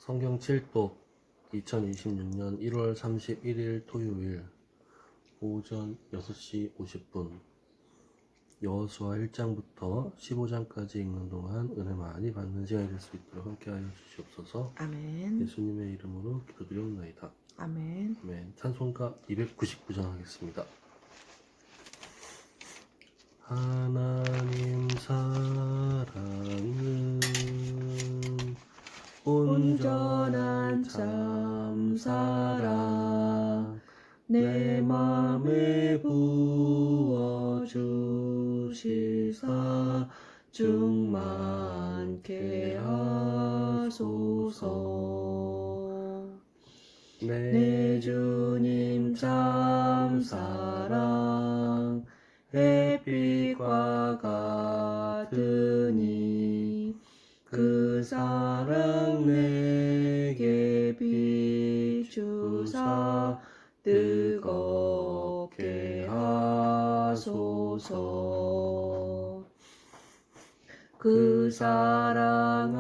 성경 7독 2026년 1월 31일 토요일 오전 6시 50분 여호수아 1장부터 15장까지 읽는 동안 은혜 많이 받는 시간이 될 수 있도록 함께하여 주시옵소서. 아멘. 예수님의 이름으로 기도드리옵나이다. 아멘. 아멘. 찬송가 299장 하겠습니다. 하나님 사랑은 온전한 참사랑 내 맘에 부어주시사 충만케 하소서. 내 주님 참사랑 햇빛과 같으니 그 사랑 내게 비추사 뜨겁게 하소서. 그 사랑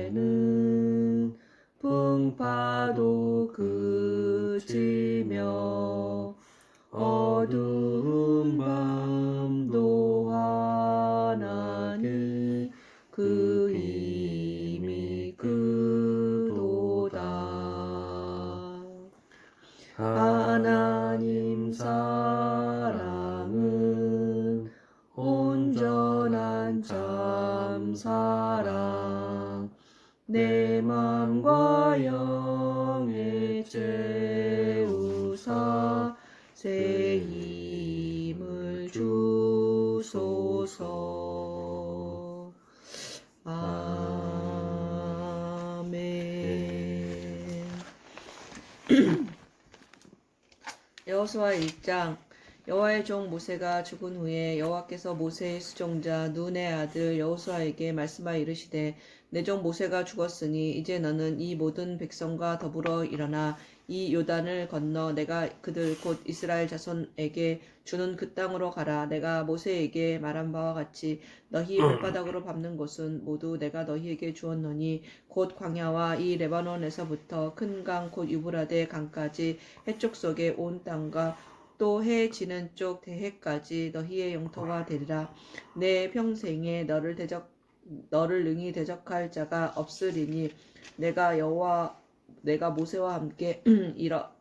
앞에는 풍파도 그치며 어두운 밤도 환하니 그 힘이 크도다. 하나님 사랑은 온전한 참사랑 내 맘과 영에 채우사 새 힘을 주소서. 아멘. 여호수아 1장. 여호와의 종 모세가 죽은 후에 여호와께서 모세의 수종자 눈의 아들 여호수아에게 말씀하여 이르시되 내 종 모세가 죽었으니 이제 너는 이 모든 백성과 더불어 일어나 이 요단을 건너 내가 그들 곧 이스라엘 자손에게 주는 그 땅으로 가라. 내가 모세에게 말한 바와 같이 너희 발바닥으로 밟는 곳은 모두 내가 너희에게 주었노니 곧 광야와 이 레바논에서부터 큰 강 곧 유브라데 강까지 해쪽 속의 온 땅과 또 해 지는 쪽 대해까지 너희의 영토가 되리라. 내 평생에 너를 능히 대적할 자가 없으리니 내가 모세와 함께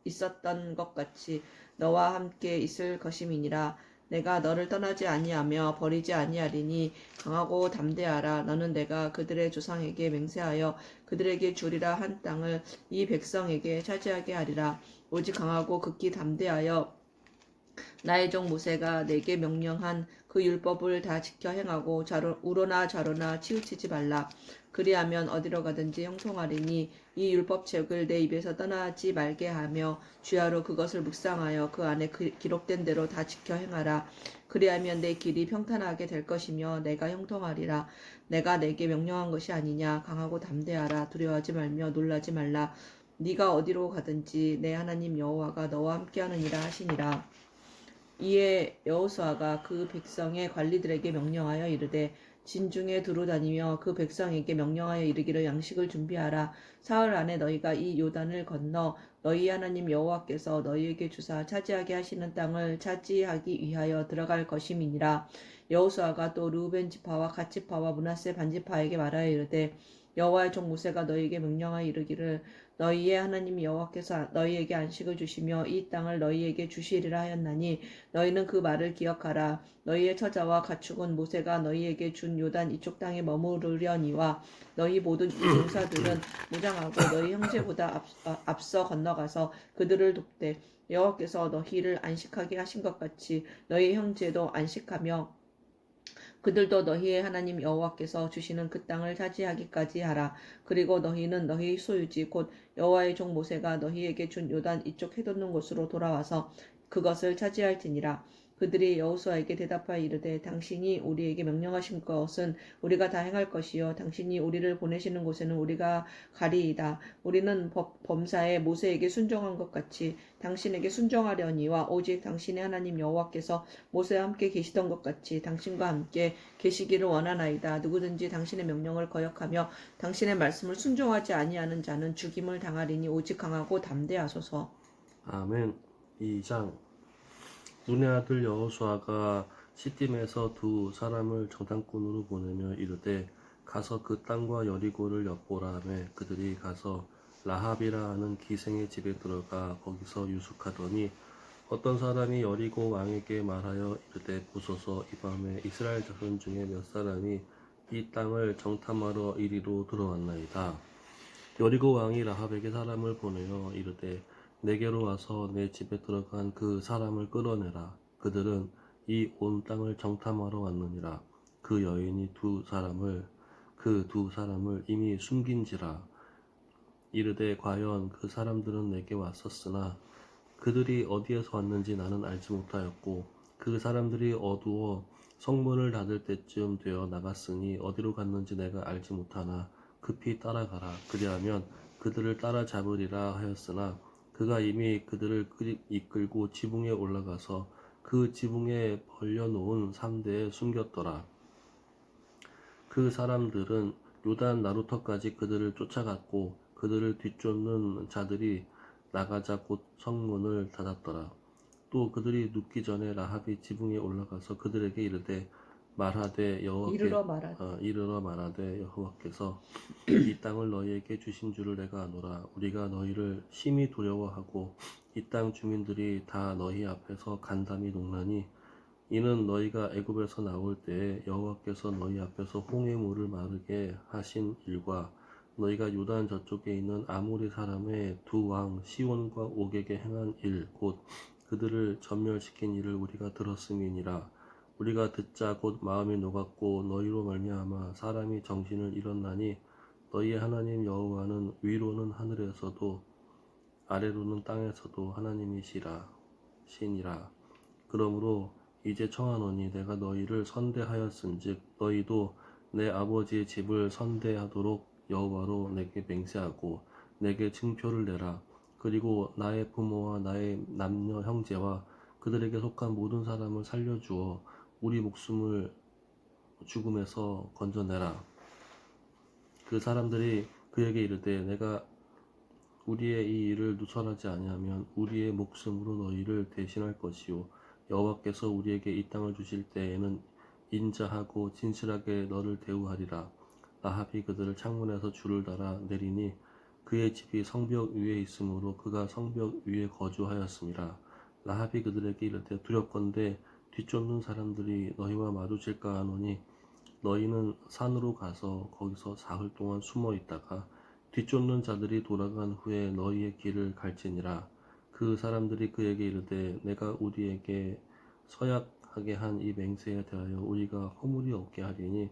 있었던 것 같이 너와 함께 있을 것임이니라. 내가 너를 떠나지 아니하며 버리지 아니하리니 강하고 담대하라. 너는 내가 그들의 조상에게 맹세하여 그들에게 주리라 한 땅을 이 백성에게 차지하게 하리라. 오직 강하고 극히 담대하여 나의 종 모세가 내게 명령한 그 율법을 다 지켜 행하고 우로나 좌로나 치우치지 말라. 그리하면 어디로 가든지 형통하리니 이 율법책을 내 입에서 떠나지 말게 하며 주야로 그것을 묵상하여 그 안에 기록된 대로 다 지켜 행하라. 그리하면 내 길이 평탄하게 될 것이며 내가 형통하리라. 내가 내게 명령한 것이 아니냐. 강하고 담대하라. 두려워하지 말며 놀라지 말라. 네가 어디로 가든지 내 하나님 여호와가 너와 함께하느니라 하시니라. 이에 여호수아가 그 백성의 관리들에게 명령하여 이르되 진중에 두루 다니며 그 백성에게 명령하여 이르기를 양식을 준비하라. 사흘 안에 너희가 이 요단을 건너 너희 하나님 여호와께서 너희에게 주사 차지하게 하시는 땅을 차지하기 위하여 들어갈 것임이니라. 여호수아가 또 르우벤 지파와 갓 지파와 므낫세 반 지파에게 말하여 이르되 여호와의 종 모세가 너희에게 명령하여 이르기를 너희의 하나님 여호와께서 너희에게 안식을 주시며 이 땅을 너희에게 주시리라 하였나니 너희는 그 말을 기억하라. 너희의 처자와 가축은 모세가 너희에게 준 요단 이쪽 땅에 머무르려니와 너희 모든 용사들은 무장하고 너희 형제보다 앞서 건너가서 그들을 돕되 여호와께서 너희를 안식하게 하신 것 같이 너희 형제도 안식하며 그들도 너희의 하나님 여호와께서 주시는 그 땅을 차지하기까지 하라. 그리고 너희는 너희 소유지 곧 여호와의 종 모세가 너희에게 준 요단 이쪽 해돋는 곳으로 돌아와서 그것을 차지할지니라. 그들이 여호수아에게 대답하여 이르되 당신이 우리에게 명령하신 것은 우리가 다 행할 것이요 당신이 우리를 보내시는 곳에는 우리가 가리이다. 우리는 범사에 모세에게 순종한 것 같이 당신에게 순종하려니와 오직 당신의 하나님 여호와께서 모세와 함께 계시던 것 같이 당신과 함께 계시기를 원하나이다. 누구든지 당신의 명령을 거역하며 당신의 말씀을 순종하지 아니하는 자는 죽임을 당하리니 오직 강하고 담대하소서. 아멘. 2장. 눈의 아들 여호수아가 시딤에서 두 사람을 정탐꾼으로 보내며 이르되 가서 그 땅과 여리고를 엿보라 하매 그들이 가서 라합이라 하는 기생의 집에 들어가 거기서 유숙하더니 어떤 사람이 여리고 왕에게 말하여 이르되 보소서 이 밤에 이스라엘 자손 중에 몇 사람이 이 땅을 정탐하러 이리로 들어왔나이다. 여리고 왕이 라합에게 사람을 보내어 이르되 내게로 와서 내 집에 들어간 그 사람을 끌어내라. 그들은 이 온 땅을 정탐하러 왔느니라. 그 여인이 그 두 사람을 이미 숨긴지라. 이르되 과연 그 사람들은 내게 왔었으나 그들이 어디에서 왔는지 나는 알지 못하였고 그 사람들이 어두워 성문을 닫을 때쯤 되어 나갔으니 어디로 갔는지 내가 알지 못하나 급히 따라가라. 그리하면 그들을 따라잡으리라 하였으나 그가 이미 그들을 이끌고 지붕에 올라가서 그 지붕에 벌려놓은 삼대에 숨겼더라. 그 사람들은 요단 나루터까지 그들을 쫓아갔고 그들을 뒤쫓는 자들이 나가자 곧 성문을 닫았더라. 또 그들이 눕기 전에 라합이 지붕에 올라가서 그들에게 이르되 말하되 이르러 말하되 여호와께서 이 땅을 너희에게 주신 줄을 내가 아노라. 우리가 너희를 심히 두려워하고 이 땅 주민들이 다 너희 앞에서 간담이 녹나니 이는 너희가 애굽에서 나올 때에 여호와께서 너희 앞에서 홍해 물을 마르게 하신 일과 너희가 요단 저쪽에 있는 아모리 사람의 두 왕 시온과 옥에게 행한 일 곧 그들을 전멸시킨 일을 우리가 들었음이니라. 우리가 듣자 곧 마음이 녹았고 너희로 말미암아 사람이 정신을 잃었나니 너희의 하나님 여호와는 위로는 하늘에서도 아래로는 땅에서도 하나님이시라 신이라. 그러므로 이제 청하노니 내가 너희를 선대하였은즉 너희도 내 아버지의 집을 선대하도록 여호와로 내게 맹세하고 내게 증표를 내라. 그리고 나의 부모와 나의 남녀 형제와 그들에게 속한 모든 사람을 살려주어 우리 목숨을 죽음에서 건져내라. 그 사람들이 그에게 이르되 내가 우리의 이 일을 누설하지 아니하면 우리의 목숨으로 너희를 대신할 것이요 여호와께서 우리에게 이 땅을 주실 때에는 인자하고 진실하게 너를 대우하리라. 라합이 그들을 창문에서 줄을 달아 내리니 그의 집이 성벽 위에 있으므로 그가 성벽 위에 거주하였습니다. 라합이 그들에게 이르되 두렵건대 뒤쫓는 사람들이 너희와 마주칠까 하노니 너희는 산으로 가서 거기서 사흘 동안 숨어 있다가 뒤쫓는 자들이 돌아간 후에 너희의 길을 갈지니라. 그 사람들이 그에게 이르되 내가 우리에게 서약하게 한 이 맹세에 대하여 우리가 허물이 없게 하리니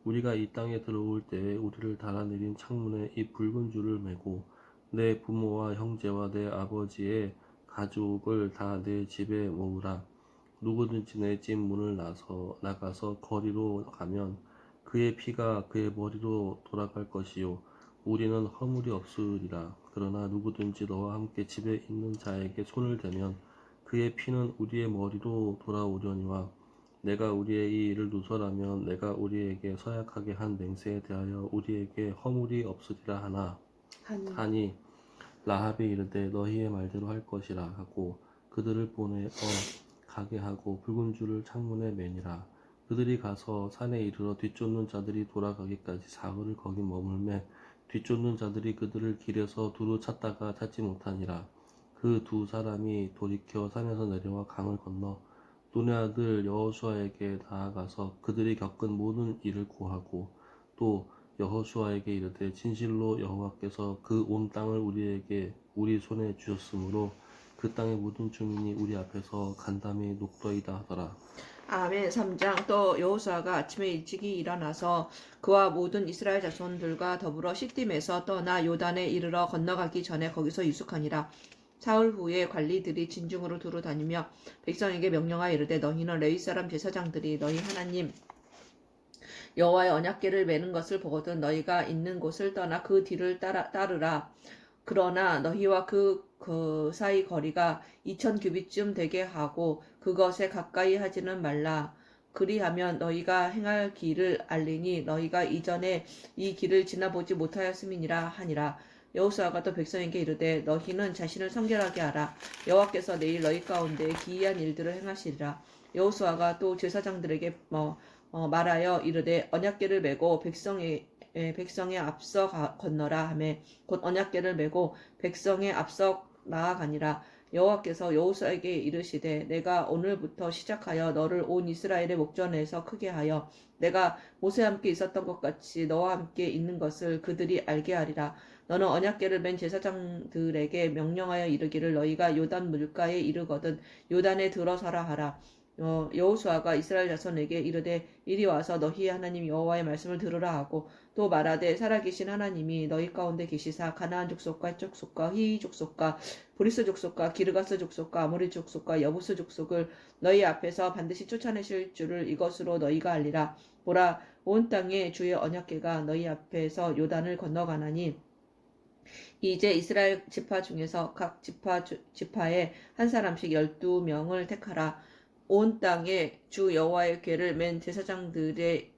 우리가 이 땅에 들어올 때에 우리를 달아내린 창문에 이 붉은 줄을 매고 내 부모와 형제와 내 아버지의 가족을 다 내 집에 모으라. 누구든지 내 집 문을 나가서 거리로 가면 그의 피가 그의 머리로 돌아갈 것이요 우리는 허물이 없으리라. 그러나 누구든지 너와 함께 집에 있는 자에게 손을 대면 그의 피는 우리의 머리로 돌아오려니와 내가 우리의 이 일을 누설하면 내가 우리에게 서약하게 한 맹세에 대하여 우리에게 허물이 없으리라 하니 라합이 이르되 너희의 말대로 할 것이라 하고 그들을 보내어 가게 하고 붉은 줄을 창문에 매니라. 그들이 가서 산에 이르러 뒤쫓는 자들이 돌아가기까지 사흘을 거기 머물매 뒤쫓는 자들이 그들을 길에서 두루 찾다가 찾지 못하니라. 그 두 사람이 돌이켜 산에서 내려와 강을 건너 눈의 아들 여호수아에게 나아가서 그들이 겪은 모든 일을 고하고 또 여호수아에게 이르되 진실로 여호와께서 그 온 땅을 우리에게 우리 손에 주셨으므로 그 땅의 모든 주민이 우리 앞에서 간담이 녹더이다 하더라. 아멘. 3장. 또 여호수아가 아침에 일찍이 일어나서 그와 모든 이스라엘 자손들과 더불어 시딤에서 떠나 요단에 이르러 건너가기 전에 거기서 유숙하니라. 사흘 후에 관리들이 진중으로 두루 다니며 백성에게 명령하여 이르되 너희는 레위 사람 제사장들이 너희 하나님 여호와의 언약궤를 매는 것을 보거든 너희가 있는 곳을 떠나 그 뒤를 따르라. 그러나 너희와 그 사이 거리가 2000 규빗쯤 되게 하고 그것에 가까이 하지는 말라. 그리하면 너희가 행할 길을 알리니 너희가 이전에 이 길을 지나보지 못하였음이니라 하니라. 여호수아가 또 백성에게 이르되 너희는 자신을 성결하게 하라. 여호와께서 내일 너희 가운데 기이한 일들을 행하시리라. 여호수아가 또 제사장들에게 말하여 이르되 언약궤를 메고 백성의 앞서 건너라 하매 곧 언약궤를 메고 백성의 앞서 나아가니라. 여호와께서 여호수아에게 이르시되 내가 오늘부터 시작하여 너를 온 이스라엘의 목전에서 크게 하여 내가 모세와 함께 있었던 것 같이 너와 함께 있는 것을 그들이 알게 하리라. 너는 언약궤를 맨 제사장들에게 명령하여 이르기를 너희가 요단 물가에 이르거든 요단에 들어서라 하라. 여호수아가 이스라엘 자손에게 이르되 이리 와서 너희의 하나님 여호와의 말씀을 들으라 하고 또 말하되 살아계신 하나님이 너희 가운데 계시사 가나안 족속과 헷 족속과 히위 족속과 브리스 족속과 기르가스 족속과 아모리 족속과 여부스 족속을 너희 앞에서 반드시 쫓아내실 줄을 이것으로 너희가 알리라. 보라 온 땅에 주의 언약궤가 너희 앞에서 요단을 건너가나니 이제 이스라엘 지파 중에서 각 지파에 한 사람씩 12명을 택하라. 온 땅에 주 여호와의 궤를 맨 제사장들의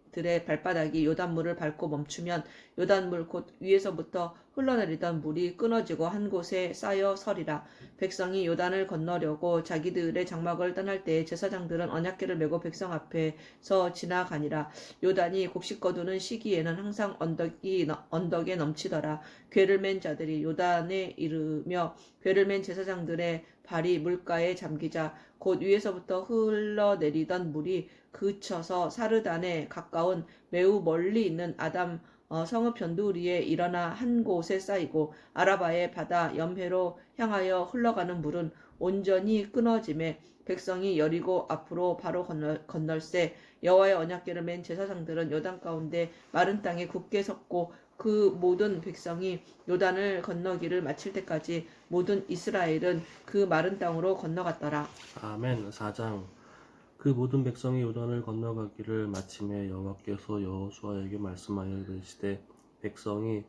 발바닥이 요단물을 밟고 멈추면 요단물 곧 위에서부터 흘러내리던 물이 끊어지고 한 곳에 쌓여 서리라. 백성이 요단을 건너려고 자기들의 장막을 떠날 때에 제사장들은 언약궤를 메고 백성 앞에서 지나가니라. 요단이 곡식 거두는 시기에는 항상 언덕에 넘치더라. 궤를 맨 자들이 요단에 이르며 궤를 맨 제사장들의 발이 물가에 잠기자 곧 위에서부터 흘러내리던 물이 그쳐서 사르단에 가까운 매우 멀리 있는 아담 성읍 변두리에 일어나 한 곳에 쌓이고 아라바의 바다 염해로 향하여 흘러가는 물은 온전히 끊어짐에 백성이 여리고 앞으로 바로 건널새 여호와의 언약궤를 맨 제사장들은 요단 가운데 마른 땅에 굳게 섰고 그 모든 백성이 요단을 건너기를 마칠 때까지 모든 이스라엘은 그 마른 땅으로 건너갔더라. 아멘. 4장. 그 모든 백성이 요단을 건너가기를 마침에 여호와께서 여호수아에게 말씀하여 이르시되 백성의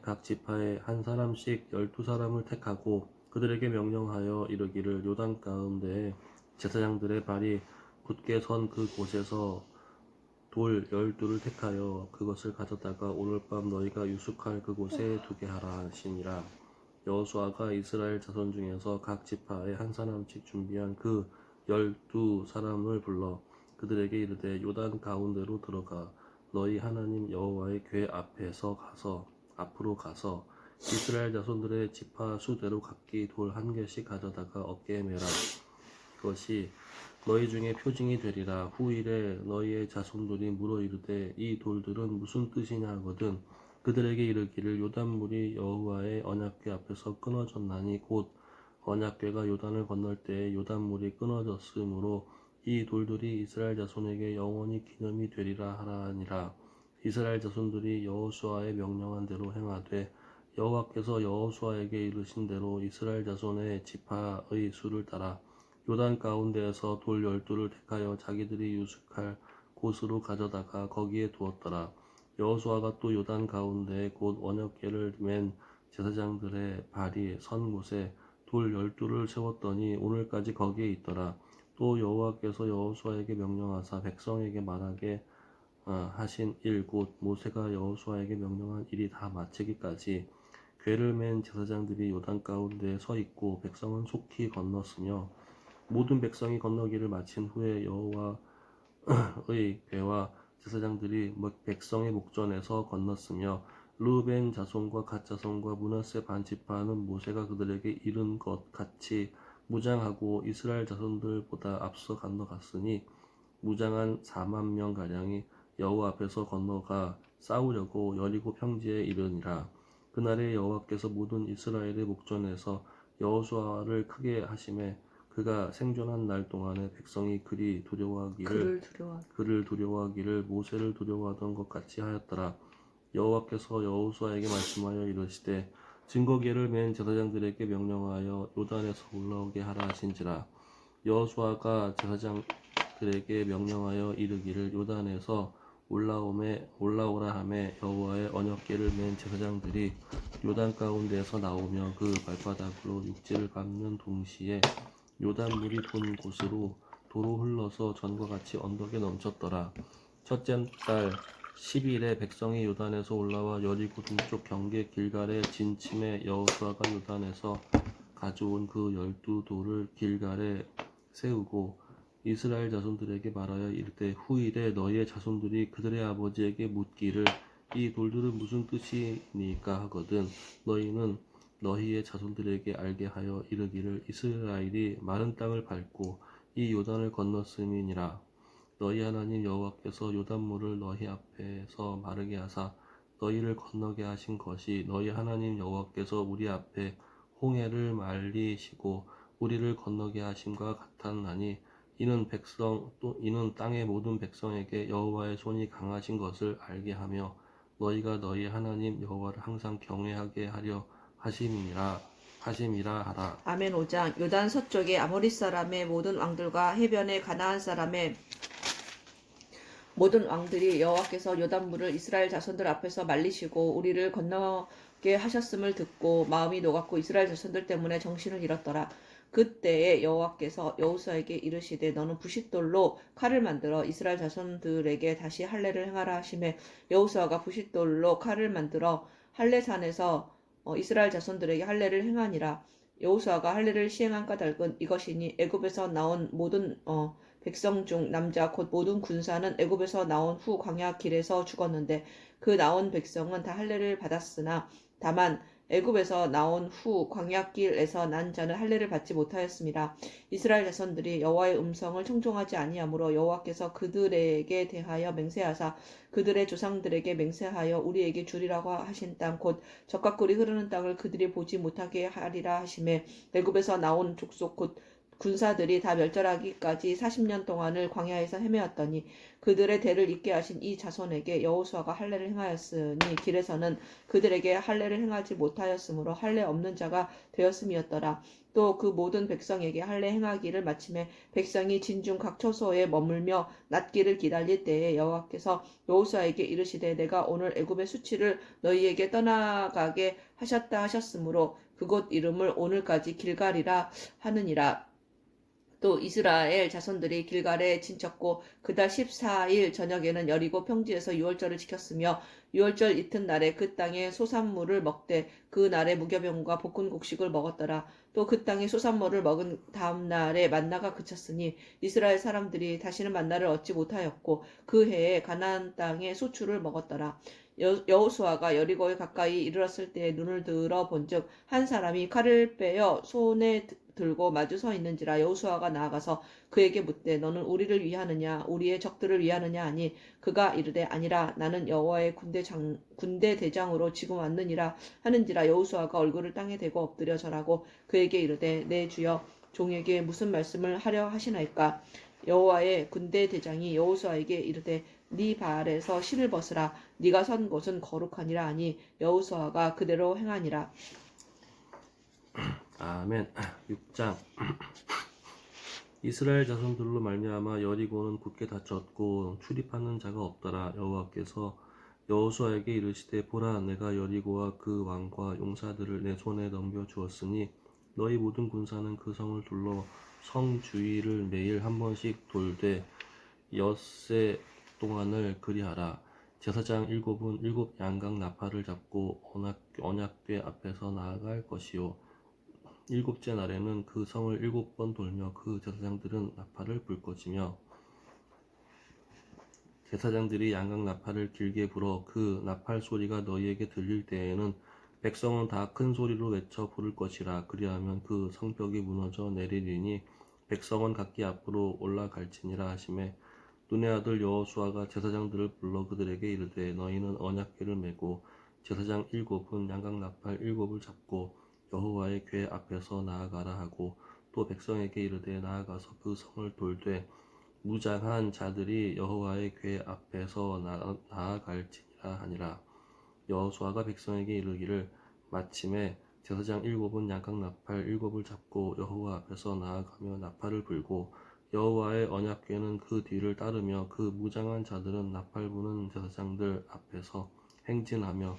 각 지파에 한 사람씩 12사람을 택하고 그들에게 명령하여 이르기를 요단 가운데에 제사장들의 발이 굳게 선 그 곳에서 돌 12를 택하여 그것을 가져다가 오늘 밤 너희가 유숙할 그곳에 두게 하라 하시니라. 여호수아가 이스라엘 자손 중에서 각 지파에 한 사람씩 준비한 그 12사람을 불러 그들에게 이르되 요단 가운데로 들어가 너희 하나님 여호와의 궤 앞으로 가서 이스라엘 자손들의 지파 수대로 각기 돌 한 개씩 가져다가 어깨에 매라. 그것이 너희 중에 표징이 되리라. 후일에 너희의 자손들이 물어 이르되 이 돌들은 무슨 뜻이냐 하거든 그들에게 이르기를 요단물이 여호와의 언약궤 앞에서 끊어졌나니 곧 언약궤가 요단을 건널 때에 요단물이 끊어졌으므로 이 돌들이 이스라엘 자손에게 영원히 기념이 되리라 하라니라. 이스라엘 자손들이 여호수아의 명령한 대로 행하되 여호와께서 여호수아에게 이르신 대로 이스라엘 자손의 지파의 수를 따라 요단 가운데에서 돌 12를 택하여 자기들이 유숙할 곳으로 가져다가 거기에 두었더라. 여호수아가 또 요단 가운데 곧 언약궤를 맨 제사장들의 발이 선 곳에 돌 12를 세웠더니 오늘까지 거기에 있더라. 또 여호와께서 여호수아에게 명령하사 백성에게 말하게 하신 일 곧 모세가 여호수아에게 명령한 일이 다 마치기까지 궤를 맨 제사장들이 요단 가운데 서 있고 백성은 속히 건넜으며 모든 백성이 건너기를 마친 후에 여호와의 궤와 제사장들이 백성의 목전에서 건넜으며 르우벤 자손과 갓 자손과 므낫세 반 지파는 모세가 그들에게 이른 것 같이 무장하고 이스라엘 자손들보다 앞서 건너갔으니 무장한 4만 명 가량이 여호와 앞에서 건너가 싸우려고 여리고 평지에 이르니라. 그날에 여호와께서 모든 이스라엘의 목전에서 여호수아를 크게 하심에 그가 생존한 날 동안에 백성이 그를 두려워하기를 모세를 두려워하던 것 같이 하였더라. 여호와께서 여호수아에게 말씀하여 이르시되 증거궤를 맨 제사장들에게 명령하여 요단에서 올라오게 하라 하신지라. 여호수아가 제사장들에게 명령하여 이르기를 요단에서 올라오라 하매 여호와의 언약궤를 맨 제사장들이 요단 가운데에서 나오며 그 발바닥으로 육지를 밟는 동시에 요단물이 돈 곳으로 도로 흘러서 전과 같이 언덕에 넘쳤더라. 첫째 달 10일에 백성이 요단에서 올라와 여리고 동쪽 경계 길갈에 진침에 여호수아가 요단에서 가져온 그 12돌을 길갈에 세우고 이스라엘 자손들에게 말하여 이르되 후일에 너희의 자손들이 그들의 아버지에게 묻기를 이 돌들은 무슨 뜻이니까 하거든 너희는 너희의 자손들에게 알게 하여 이르기를 이스라엘이 마른 땅을 밟고 이 요단을 건넜음이니라. 너희 하나님 여호와께서 요단물을 너희 앞에서 마르게 하사 너희를 건너게 하신 것이 너희 하나님 여호와께서 우리 앞에 홍해를 말리시고 우리를 건너게 하심과 같았나니 이는 땅의 모든 백성에게 여호와의 손이 강하신 것을 알게 하며 너희가 너희 하나님 여호와를 항상 경외하게 하려 하심이라 하라. 아멘. 5장. 요단 서쪽에 아모리 사람의 모든 왕들과 해변의 가나안 사람의 모든 왕들이 여호와께서 요단물을 이스라엘 자손들 앞에서 말리시고 우리를 건너게 하셨음을 듣고 마음이 녹았고 이스라엘 자손들 때문에 정신을 잃었더라. 그때에 여호와께서 여호수아에게 이르시되 너는 부싯돌로 칼을 만들어 이스라엘 자손들에게 다시 할례를 행하라 하시매 여호수아가 부싯돌로 칼을 만들어 할례산에서 이스라엘 자손들에게 할례를 행하니라. 여호수아가 할례를 시행한 까닭은 이것이니 애굽에서 나온 모든 백성 중 남자 곧 모든 군사는 애굽에서 나온 후 광야 길에서 죽었는데 그 나온 백성은 다 할례를 받았으나 다만 애굽에서 나온 후 광야 길에서 난 자는 할례를 받지 못하였습니다. 이스라엘 자손들이 여호와의 음성을 청종하지 아니하므로 여호와께서 그들에게 대하여 맹세하사 그들의 조상들에게 맹세하여 우리에게 주리라고 하신 땅 곧 젖과 꿀이 흐르는 땅을 그들이 보지 못하게 하리라 하시매 애굽에서 나온 족속 곧 군사들이 다 멸절하기까지 40년 동안을 광야에서 헤매었더니 그들의 대를 잇게 하신 이 자손에게 여호수아가 할례를 행하였으니 길에서는 그들에게 할례를 행하지 못하였으므로 할례 없는 자가 되었음이었더라. 또 그 모든 백성에게 할례 행하기를 마침에 백성이 진중 각 처소에 머물며 낫기를 기다릴 때에 여호와께서 여호수아에게 이르시되 내가 오늘 애굽의 수치를 너희에게 떠나가게 하셨다 하셨으므로 그곳 이름을 오늘까지 길갈이라 하느니라. 또 이스라엘 자손들이 길갈에 진쳤고 그달 14일 저녁에는 여리고 평지에서 유월절을 지켰으며 유월절 이튿날에 그 땅의 소산물을 먹되 그 날에 무교병과 볶은 곡식을 먹었더라. 또 그 땅의 소산물을 먹은 다음 날에 만나가 그쳤으니 이스라엘 사람들이 다시는 만나를 얻지 못하였고 그 해에 가나안 땅의 소출을 먹었더라. 여호수아가 여리고에 가까이 이르렀을 때에 눈을 들어 본즉 한 사람이 칼을 빼어 손에 들고 마주 서 있는지라. 여호수아가 나아가서 그에게 묻되 너는 우리를 위하느냐 우리의 적들을 위하느냐 하니 그가 이르되 아니라 나는 여호와의 군대 대장으로 지금 왔느니라 하는지라. 여호수아가 얼굴을 땅에 대고 엎드려 절하고 그에게 이르되 내 주여 종에게 무슨 말씀을 하려 하시나이까. 여호와의 군대 대장이 여호수아에게 이르되 네 발에서 신을 벗으라 네가 선 곳은 거룩하니라 하니 여호수아가 그대로 행하니라. 아멘. 6장. 이스라엘 자손들로 말미암아 여리고는 굳게 닫혔고 출입하는 자가 없더라. 여호와께서 여호수아에게 이르시되 보라 내가 여리고와 그 왕과 용사들을 내 손에 넘겨 주었으니 너희 모든 군사는 그 성을 둘러 성 주위를 매일 한 번씩 돌되 엿새 동안을 그리하라. 제사장 7은 7 양각 나팔을 잡고 언약궤 앞에서 나아갈 것이요 7째 날에는 그 성을 7번 돌며 그 제사장들은 나팔을 불 것이며 제사장들이 양각 나팔을 길게 불어 그 나팔 소리가 너희에게 들릴 때에는 백성은 다 큰 소리로 외쳐 부를 것이라. 그리하면 그 성벽이 무너져 내리리니 백성은 각기 앞으로 올라갈지니라 하시매 눈의 아들 여호수아가 제사장들을 불러 그들에게 이르되 너희는 언약궤를 메고 제사장 7은 양각 나팔 7을 잡고 여호와의 궤 앞에서 나아가라 하고 또 백성에게 이르되 나아가서 그 성을 돌되 무장한 자들이 여호와의 궤 앞에서 나아갈지니라 하니라. 여호수아가 백성에게 이르기를 마침에 제사장 7은 양각 나팔 7을 잡고 여호와 앞에서 나아가며 나팔을 불고 여호와의 언약궤는 그 뒤를 따르며 그 무장한 자들은 나팔 부는 제사장들 앞에서 행진하며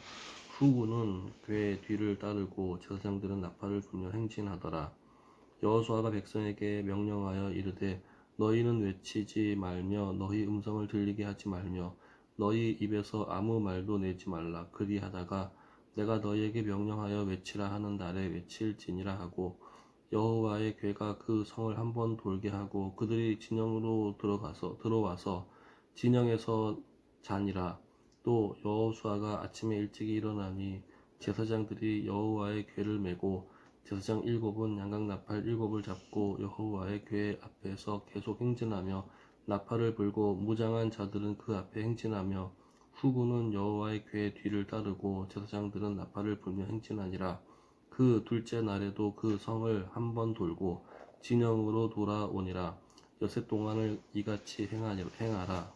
후군은 궤 뒤를 따르고 제사장들은 나팔을 불며 행진하더라. 여호수아가 백성에게 명령하여 이르되 너희는 외치지 말며 너희 음성을 들리게 하지 말며 너희 입에서 아무 말도 내지 말라. 그리하다가 내가 너희에게 명령하여 외치라 하는 날에 외칠지니라 하고 여호와의 궤가 그 성을 한번 돌게 하고 그들이 진영으로 들어와서 진영에서 자니라. 또 여호수아가 아침에 일찍 일어나니 제사장들이 여호와의 궤를 메고 제사장 7은 양각 나팔 7을 잡고 여호와의 궤 앞에서 계속 행진하며 나팔을 불고 무장한 자들은 그 앞에 행진하며 후군은 여호와의 궤 뒤를 따르고 제사장들은 나팔을 불며 행진하니라. 그 둘째 날에도 그 성을 한번 돌고 진영으로 돌아오니라. 여섯 동안을 이같이 행하니라.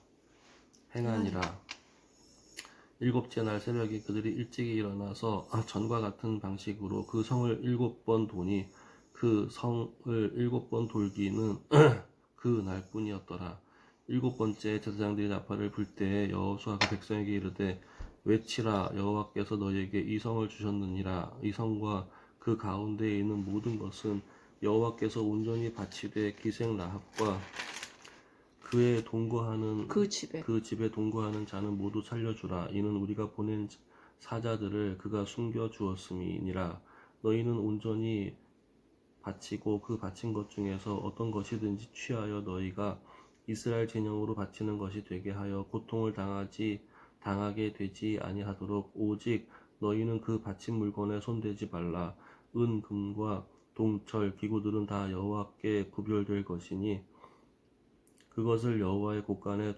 일곱째 날 새벽에 그들이 일찍이 일어나서 전과 같은 방식으로 그 성을 7번 도니 그 성을 7번 돌기는 그 날뿐이었더라. 7번째 제사장들이 나팔을 불 때에 여호수아가 백성에게 이르되 외치라. 여호와께서 너희에게 이 성을 주셨느니라. 이 성과 그 가운데에 있는 모든 것은 여호와께서 온전히 바치되 기생 라합과 그의 동거하는 그 집에 동거하는 자는 모두 살려주라. 이는 우리가 보낸 사자들을 그가 숨겨 주었음이니라. 너희는 온전히 바치고 그 바친 것 중에서 어떤 것이든지 취하여 너희가 이스라엘 진영으로 바치는 것이 되게 하여 고통을 당하게 되지 아니하도록 오직 너희는 그 바친 물건에 손대지 말라. 은, 금과 동철, 기구들은 다 여호와께 구별될 것이니 그것을 여호와의 곳간에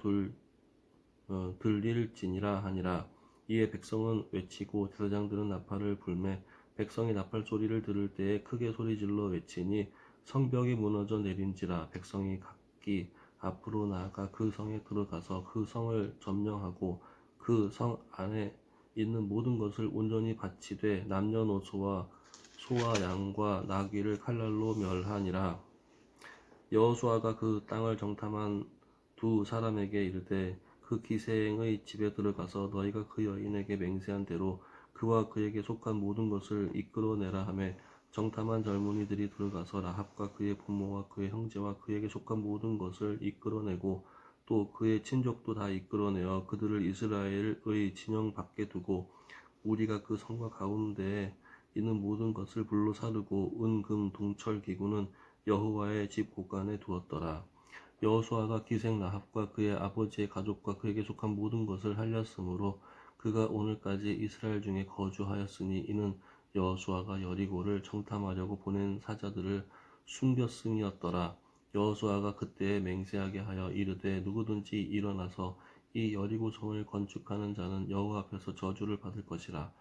들릴지니라 하니라. 이에 백성은 외치고 제사장들은 나팔을 불매 백성이 나팔 소리를 들을 때에 크게 소리질러 외치니 성벽이 무너져 내린지라. 백성이 각기 앞으로 나아가 그 성에 들어가서 그 성을 점령하고 그 성 안에 있는 모든 것을 온전히 바치되 남녀노소와 소와 양과 나귀를 칼날로 멸하니라. 여호수아가 그 땅을 정탐한 두 사람에게 이르되 그 기생의 집에 들어가서 너희가 그 여인에게 맹세한 대로 그와 그에게 속한 모든 것을 이끌어내라 하매 정탐한 젊은이들이 들어가서 라합과 그의 부모와 그의 형제와 그에게 속한 모든 것을 이끌어내고 또 그의 친족도 다 이끌어내어 그들을 이스라엘의 진영 밖에 두고 우리가 그 성과 가운데에 있는 모든 것을 불로 사르고 은, 금, 동철, 기구는 여호와의 집 곳간에 두었더라. 여호수아가 기생 라합과 그의 아버지의 가족과 그에게 속한 모든 것을 살렸으므로 그가 오늘까지 이스라엘 중에 거주하였으니 이는 여호수아가 여리고를 정탐하려고 보낸 사자들을 숨겼음이었더라. 여호수아가 그때에 맹세하게 하여 이르되 누구든지 일어나서 이 여리고 성을 건축하는 자는 여호와 앞에서 저주를 받을 것이라.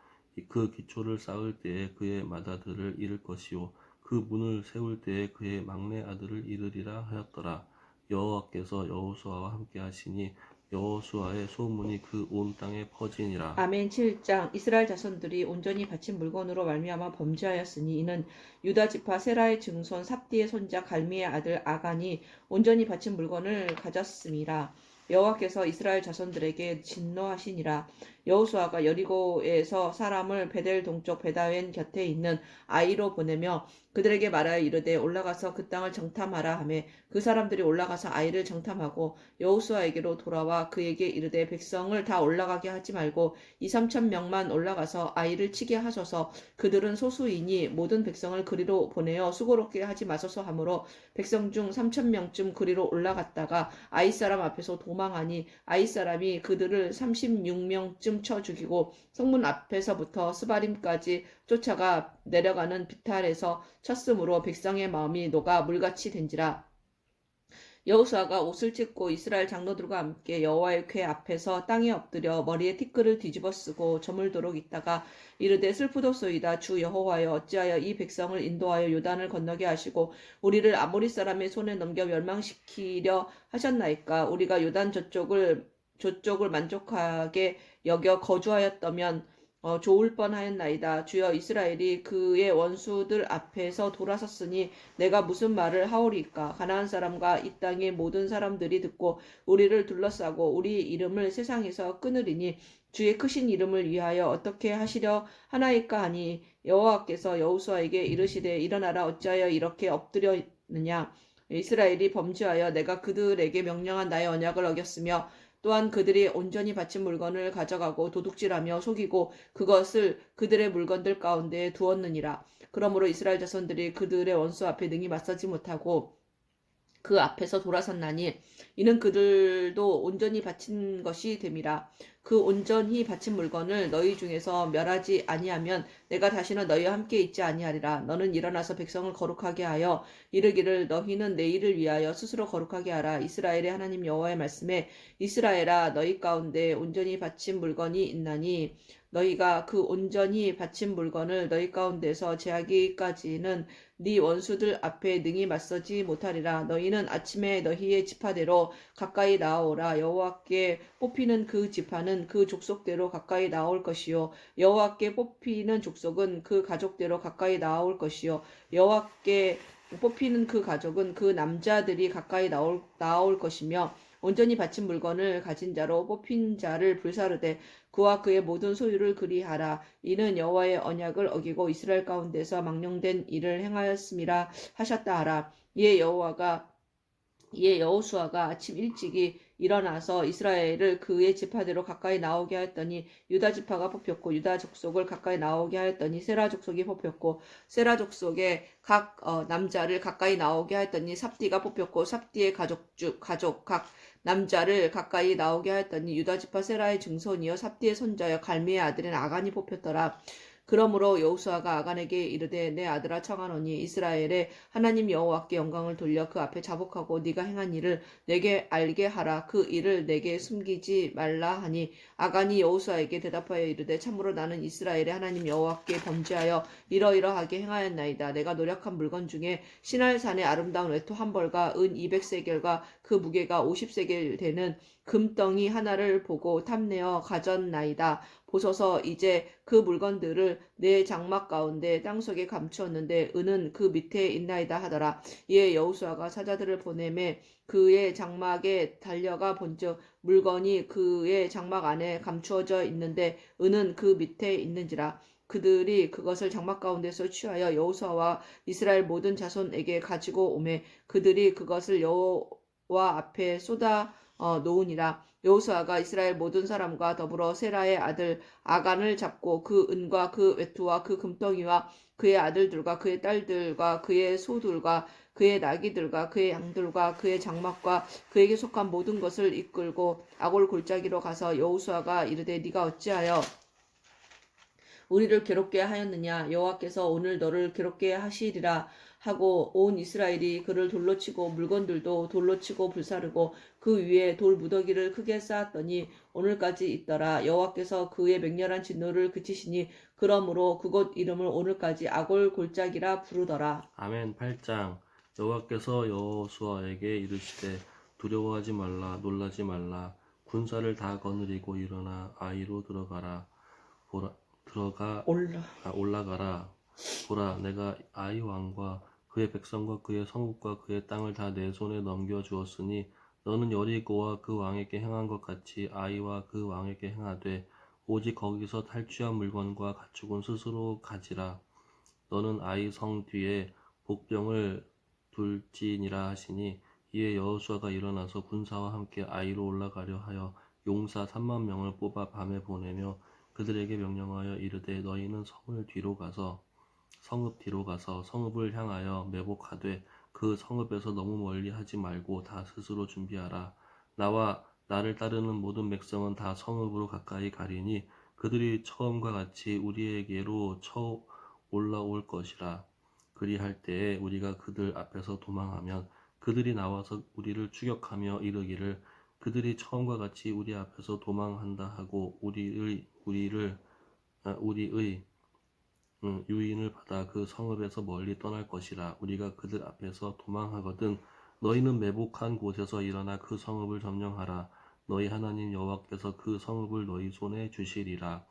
그 기초를 쌓을 때에 그의 맏아들을 잃을 것이요 그 문을 세울 때에 그의 막내 아들을 잃으리라 하였더라. 여호와께서 여호수아와 함께 하시니 여호수아의 소문이 그 온 땅에 퍼지니라. 아멘. 7장. 이스라엘 자손들이 온전히 바친 물건으로 말미암아 범죄하였으니 이는 유다 지파 세라의 증손 삽디의 손자 갈미의 아들 아간이 온전히 바친 물건을 가졌음이라. 여호와께서 이스라엘 자손들에게 진노하시니라. 여호수아가 여리고에서 사람을 베델 동쪽 베다웬 곁에 있는 아이로 보내며 그들에게 말하여 이르되 올라가서 그 땅을 정탐하라 하매 그 사람들이 올라가서 아이를 정탐하고 여호수아에게로 돌아와 그에게 이르되 백성을 다 올라가게 하지 말고 2-3천 명만 올라가서 아이를 치게 하소서. 그들은 소수이니 모든 백성을 그리로 보내어 수고롭게 하지 마소서 하므로 백성 중 3,000명쯤 그리로 올라갔다가 아이 사람 앞에서 도망하니 아이 사람이 그들을 36명쯤 쳐 죽이고 성문 앞에서부터 스바림까지 쫓아가 내려가는 비탈에서 쳤으므로 백성의 마음이 녹아 물같이 된지라. 여호수아가 옷을 찢고 이스라엘 장로들과 함께 여호와의 궤 앞에서 땅에 엎드려 머리에 티끌을 뒤집어 쓰고 저물도록 있다가 이르되 슬프도소이다. 주 여호와여 어찌하여 이 백성을 인도하여 요단을 건너게 하시고 우리를 아모리 사람의 손에 넘겨 멸망시키려 하셨나이까. 우리가 요단 저쪽을 만족하게 여겨 거주하였다면 좋을 뻔하였나이다. 주여 이스라엘이 그의 원수들 앞에서 돌아섰으니 내가 무슨 말을 하오리까? 가나안 사람과 이 땅의 모든 사람들이 듣고 우리를 둘러싸고 우리 이름을 세상에서 끊으리니 주의 크신 이름을 위하여 어떻게 하시려 하나이까 하니 여호와께서 여호수아에게 이르시되 일어나라 어찌하여 이렇게 엎드렸느냐 이스라엘이 범죄하여 내가 그들에게 명령한 나의 언약을 어겼으며 또한 그들이 온전히 바친 물건을 가져가고 도둑질하며 속이고 그것을 그들의 물건들 가운데 두었느니라. 그러므로 이스라엘 자손들이 그들의 원수 앞에 능히 맞서지 못하고 그 앞에서 돌아섰나니 이는 그들도 온전히 바친 것이 됨이라. 그 온전히 바친 물건을 너희 중에서 멸하지 아니하면 내가 다시는 너희와 함께 있지 아니하리라. 너는 일어나서 백성을 거룩하게 하여 이르기를 너희는 내 일을 위하여 스스로 거룩하게 하라. 이스라엘의 하나님 여호와의 말씀에 이스라엘아 너희 가운데 온전히 바친 물건이 있나니 너희가 그 온전히 바친 물건을 너희 가운데서 제하기까지는 네 원수들 앞에 능히 맞서지 못하리라. 너희는 아침에 너희의 지파대로 가까이 나아오라. 여호와께 뽑히는 그 지파는 그 족속대로 가까이 나올 것이요 여호와께 뽑히는 족속은 그 가족대로 가까이 나올 것이요 여호와께 뽑히는 그 가족은 그 남자들이 가까이 나올 것이며 온전히 바친 물건을 가진 자로 뽑힌 자를 불사르되 그와 그의 모든 소유를 그리하라. 이는 여호와의 언약을 어기고 이스라엘 가운데서 망령된 일을 행하였음이라 하셨다 하라. 이에 여호수아가 아침 일찍이 일어나서 이스라엘을 그의 지파대로 가까이 나오게 하였더니 유다 지파가 뽑혔고 유다 족속을 가까이 나오게 하였더니 세라 족속이 뽑혔고 세라 족속의 각 남자를 가까이 나오게 하였더니 삽디가 뽑혔고 삽디의 가족 각 남자를 가까이 나오게 하였더니 유다 지파 세라의 증손이여 삽디의 손자여 갈미의 아들인 아간이 뽑혔더라. 그러므로 여호수아가 아간에게 이르되 내 아들아 청하노니 이스라엘의 하나님 여호와께 영광을 돌려 그 앞에 자복하고 네가 행한 일을 내게 알게 하라. 그 일을 내게 숨기지 말라 하니 아간이 여호수아에게 대답하여 이르되 참으로 나는 이스라엘의 하나님 여호와께 범죄하여 이러이러하게 행하였나이다. 내가 노력한 물건 중에 시날산의 아름다운 외투 한 벌과 은 200세겔과 그 무게가 50세겔 되는 금덩이 하나를 보고 탐내어 가졌나이다. 보소서 이제 그 물건들을 내 장막 가운데 땅속에 감추었는데 은은 그 밑에 있나이다 하더라. 이에 여호수아가 사자들을 보내매 그의 장막에 달려가 본즉 물건이 그의 장막 안에 감추어져 있는데 은은 그 밑에 있는지라. 그들이 그것을 장막 가운데서 취하여 여호수아와 이스라엘 모든 자손에게 가지고 오매 그들이 그것을 여호와 앞에 쏟아 놓으니라. 여호수아가 이스라엘 모든 사람과 더불어 세라의 아들 아간을 잡고 그 은과 그 외투와 그 금덩이와 그의 아들들과 그의 딸들과 그의 소들과 그의 나귀들과 그의 양들과 그의 장막과 그에게 속한 모든 것을 이끌고 아골 골짜기로 가서 여호수아가 이르되 네가 어찌하여 우리를 괴롭게 하였느냐 여호와께서 오늘 너를 괴롭게 하시리라 하고 온 이스라엘이 그를 돌로 치고 물건들도 돌로 치고 불사르고 그 위에 돌 무더기를 크게 쌓았더니 오늘까지 있더라. 여호와께서 그의 맹렬한 진노를 그치시니 그러므로 그곳 이름을 오늘까지 아골 골짜기라 부르더라. 아멘. 8장. 여호와께서 여호수아에게 이르시되 두려워하지 말라 놀라지 말라 군사를 다 거느리고 일어나 아이로 들어가라 올라가라. 보라 내가 아이 왕과 그의 백성과 그의 성읍과 그의 땅을 다 내 손에 넘겨 주었으니 너는 여리고와 그 왕에게 행한 것 같이 아이와 그 왕에게 행하되 오직 거기서 탈취한 물건과 가축은 스스로 가지라. 너는 아이 성 뒤에 복병을 둘지니라 하시니 이에 여호수아가 일어나서 군사와 함께 아이로 올라가려 하여 용사 3만 명을 뽑아 밤에 보내며 그들에게 명령하여 이르되 너희는 성읍 뒤로 가서 성읍을 향하여 매복하되 그 성읍에서 너무 멀리 하지 말고 다 스스로 준비하라. 나와 나를 따르는 모든 백성은 다 성읍으로 가까이 가리니 그들이 처음과 같이 우리에게로 올라올 것이라. 그리할 때에 우리가 그들 앞에서 도망하면 그들이 나와서 우리를 추격하며 이르기를 그들이 처음과 같이 우리 앞에서 도망한다 하고 우리의 유인을 받아 그 성읍에서 멀리 떠날 것이라. 우리가 그들 앞에서 도망하거든 너희는 매복한 곳에서 일어나 그 성읍을 점령하라. 너희 하나님 여호와께서 그 성읍을 너희 손에 주시리라.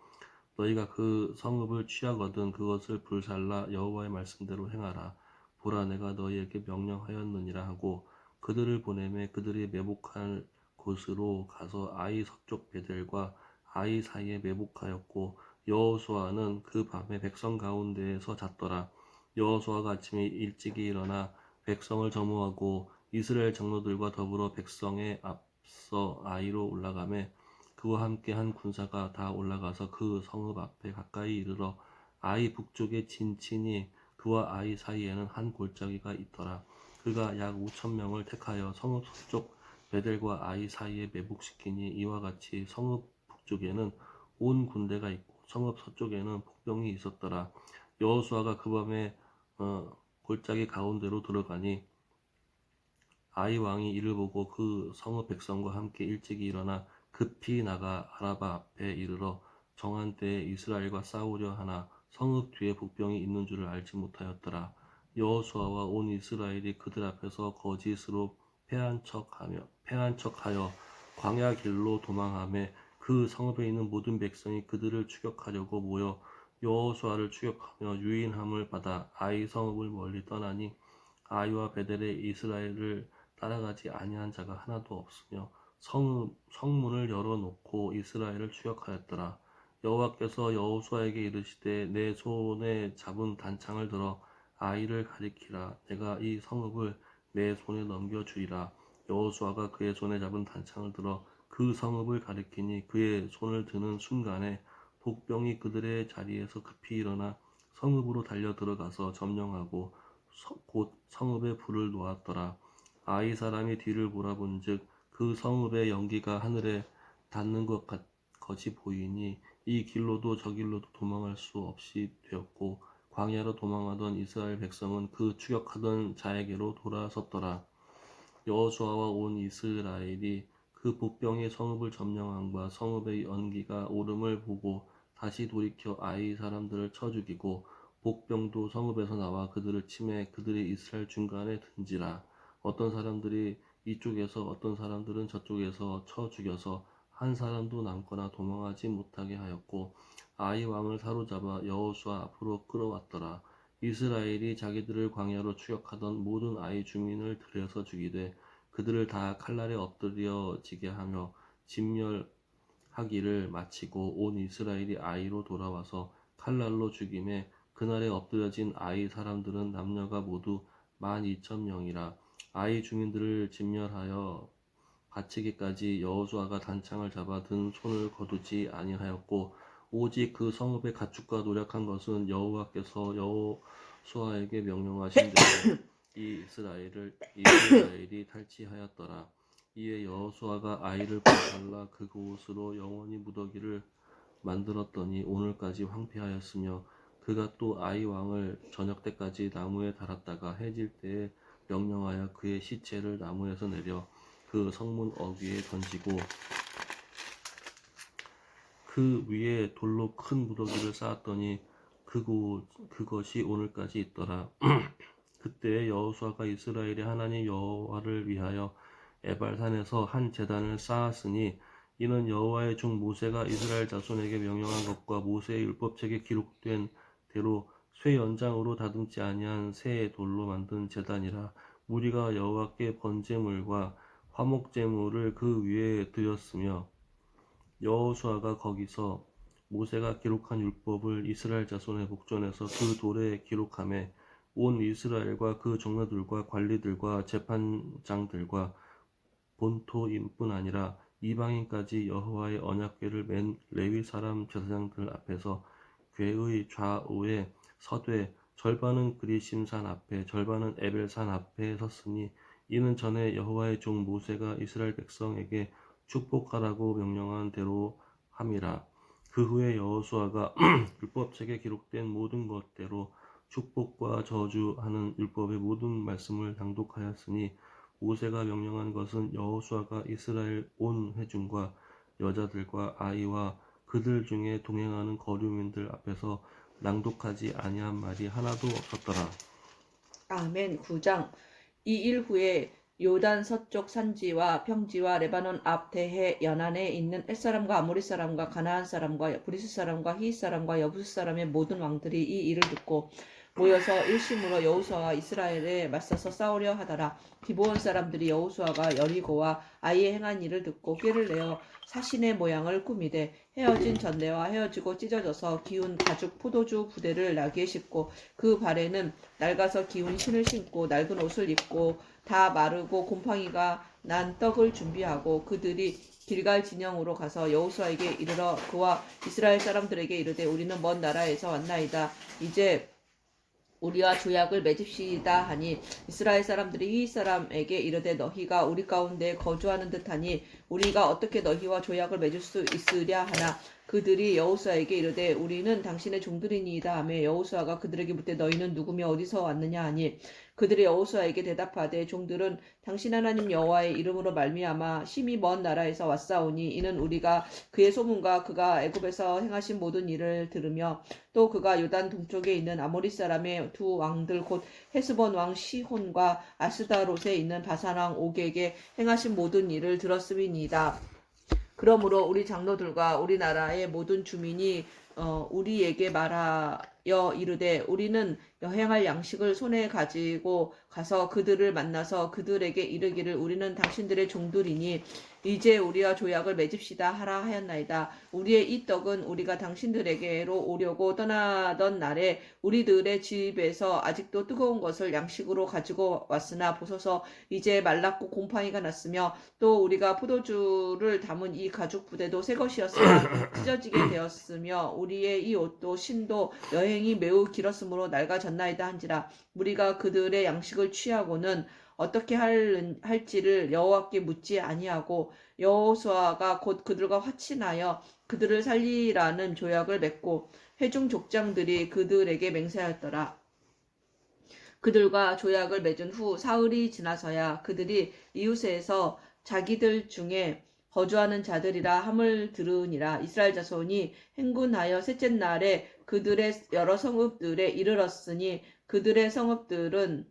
너희가 그 성읍을 취하거든 그것을 불살라 여호와의 말씀대로 행하라. 보라 내가 너희에게 명령하였느니라 하고 그들을 보내매 그들이 매복할 곳으로 가서 아이 서쪽 베델과 아이 사이에 매복하였고 여호수아는 그 밤에 백성 가운데에서 잤더라. 여호수아가 아침에 일찍이 일어나 백성을 점호하고 이스라엘 장로들과 더불어 백성의 앞서 아이로 올라가매 그와 함께 한 군사가 다 올라가서 그 성읍 앞에 가까이 이르러 아이 북쪽에 진친이 그와 아이 사이에는 한 골짜기가 있더라. 그가 약 5천 명을 택하여 성읍 서쪽 베델과 아이 사이에 매복시키니 이와 같이 성읍 북쪽에는 온 군대가 있고 성읍 서쪽에는 복병이 있었더라. 여호수아가 그 밤에 골짜기 가운데로 들어가니 아이 왕이 이를 보고 그 성읍 백성과 함께 일찍이 일어나 급히 나가 아라바 앞에 이르러 정한 때에 이스라엘과 싸우려 하나 성읍 뒤에 복병이 있는 줄을 알지 못하였더라. 여호수아와 온 이스라엘이 그들 앞에서 거짓으로 패한 척하여 광야 길로 도망하며 그 성읍에 있는 모든 백성이 그들을 추격하려고 모여 여호수아를 추격하며 유인함을 받아 아이 성읍을 멀리 떠나니 아이와 베델에 이스라엘을 따라가지 아니한 자가 하나도 없으며 성문을 열어놓고 이스라엘을 추격하였더라. 여호와께서 여호수아에게 이르시되 내 손에 잡은 단창을 들어 아이를 가리키라. 내가 이 성읍을 내 손에 넘겨주리라. 여호수아가 그의 손에 잡은 단창을 들어 그 성읍을 가리키니 그의 손을 드는 순간에 복병이 그들의 자리에서 급히 일어나 성읍으로 달려 들어가서 점령하고 곧 성읍에 불을 놓았더라. 아이 사람이 뒤를 보라본즉 그 성읍의 연기가 하늘에 닿는 것이 보이니 이 길로도 저 길로도 도망할 수 없이 되었고 광야로 도망하던 이스라엘 백성은 그 추격하던 자에게로 돌아섰더라. 여호수아와 온 이스라엘이 그 복병의 성읍을 점령함과 성읍의 연기가 오름을 보고 다시 돌이켜 아이 사람들을 쳐 죽이고 복병도 성읍에서 나와 그들을 치매 그들이 이스라엘 중간에 든지라. 어떤 사람들이 이쪽에서 어떤 사람들은 저쪽에서 쳐 죽여서 한 사람도 남거나 도망하지 못하게 하였고 아이 왕을 사로잡아 여호수아 앞으로 끌어왔더라. 이스라엘이 자기들을 광야로 추격하던 모든 아이 주민을 들여서 죽이되 그들을 다 칼날에 엎드려지게 하며 진멸하기를 마치고 온 이스라엘이 아이로 돌아와서 칼날로 죽임에 그날에 엎드려진 아이 사람들은 남녀가 모두 12,000명이라. 아이 주민들을 진멸하여 바치기까지 여호수아가 단창을 잡아 든 손을 거두지 아니하였고 오직 그 성읍의 가축과 노력한 것은 여호와께서 여호수아에게 명령하신 대로 이스라엘이 탈취하였더라. 이에 여호수아가 아이를 불살라 그곳으로 영원히 묻어기를 만들었더니 오늘까지 황폐하였으며 그가 또 아이 왕을 저녁 때까지 나무에 달았다가 해질 때에 명령하여 그의 시체를 나무에서 내려 그 성문 어귀에 던지고 그 위에 돌로 큰 무더기를 쌓았더니 그것이 오늘까지 있더라. 그때 여호수아가 이스라엘의 하나님 여호와를 위하여 에발산에서 한 제단을 쌓았으니 이는 여호와의 종 모세가 이스라엘 자손에게 명령한 것과 모세의 율법책에 기록된 대로 쇠 연장으로 다듬지 아니한 새 돌로 만든 제단이라. 무리가 여호와께 번제물과 화목제물을 그 위에 드렸으며 여호수아가 거기서 모세가 기록한 율법을 이스라엘 자손의 목전에서 그 돌에 기록하매 온 이스라엘과 그 종려들과 관리들과 재판장들과 본토인뿐 아니라 이방인까지 여호와의 언약궤를 맨 레위 사람 제사장들 앞에서 궤의 좌우에 서되 절반은 그리심산 앞에 절반은 에벨산 앞에 섰으니 이는 전에 여호와의 종 모세가 이스라엘 백성에게 축복하라고 명령한 대로 함이라. 그 후에 여호수아가 율법책에 기록된 모든 것대로 축복과 저주하는 율법의 모든 말씀을 낭독하였으니 모세가 명령한 것은 여호수아가 이스라엘 온 회중과 여자들과 아이와 그들 중에 동행하는 거류민들 앞에서 낭독하지 아니한 말이 하나도 없었더라. 아멘. 9장. 이 일 후에 요단 서쪽 산지와 평지와 레바논 앞 대해 연안에 있는 햇사람과 아모리 사람과 가나안 사람과 브리스 사람과 히윗 사람과 여부스 사람의 모든 왕들이 이 일을 듣고 모여서 일심으로 여호수아와 이스라엘에 맞서서 싸우려 하더라. 기브온 사람들이 여호수아가 여리고와 아이에 행한 일을 듣고 꾀를 내어 사신의 모양을 꾸미되 헤어진 전대와 헤어지고 찢어져서 기운 가죽 포도주 부대를 나귀에 싣고 그 발에는 낡아서 기운 신을 신고 낡은 옷을 입고 다 마르고 곰팡이가 난 떡을 준비하고 그들이 길갈 진영으로 가서 여호수아에게 이르러 그와 이스라엘 사람들에게 이르되 우리는 먼 나라에서 왔나이다. 이제 우리와 조약을 맺읍시다 하니 이스라엘 사람들이 히윗 사람에게 이르되 너희가 우리 가운데 거주하는 듯하니 우리가 어떻게 너희와 조약을 맺을 수 있으랴 하나 그들이 여호수아에게 이르되 우리는 당신의 종들이니이다 하며 여호수아가 그들에게 묻되 너희는 누구며 어디서 왔느냐 하니 그들이 여호수아에게 대답하되 종들은 당신 하나님 여호와의 이름으로 말미암아 심히 먼 나라에서 왔사오니 이는 우리가 그의 소문과 그가 애굽에서 행하신 모든 일을 들으며 또 그가 요단 동쪽에 있는 아모리 사람의 두 왕들 곧 헤스본 왕 시혼과 아스다롯에 있는 바산 왕 옥에게 행하신 모든 일을 들었음이니이다. 그러므로 우리 장로들과 우리나라의 모든 주민이 우리에게 말하여 이르되 우리는 여행할 양식을 손에 가지고 가서 그들을 만나서 그들에게 이르기를 우리는 당신들의 종들이니 이제 우리와 조약을 맺읍시다 하라 하였나이다. 우리의 이 떡은 우리가 당신들에게로 오려고 떠나던 날에 우리들의 집에서 아직도 뜨거운 것을 양식으로 가지고 왔으나 보소서 이제 말랐고 곰팡이가 났으며 또 우리가 포도주를 담은 이 가죽 부대도 새 것이었으나 찢어지게 되었으며 우리의 이 옷도 신도 여행이 매우 길었으므로 낡아졌나이다 한지라 우리가 그들의 양식을 취하고는 어떻게 할지를 여호와께 묻지 아니하고 여호수아가 곧 그들과 화친하여 그들을 살리라는 조약을 맺고 회중 족장들이 그들에게 맹세하였더라. 그들과 조약을 맺은 후 사흘이 지나서야 그들이 이웃에서 자기들 중에 거주하는 자들이라 함을 들으니라. 이스라엘 자손이 행군하여 셋째 날에 그들의 여러 성읍들에 이르렀으니 그들의 성읍들은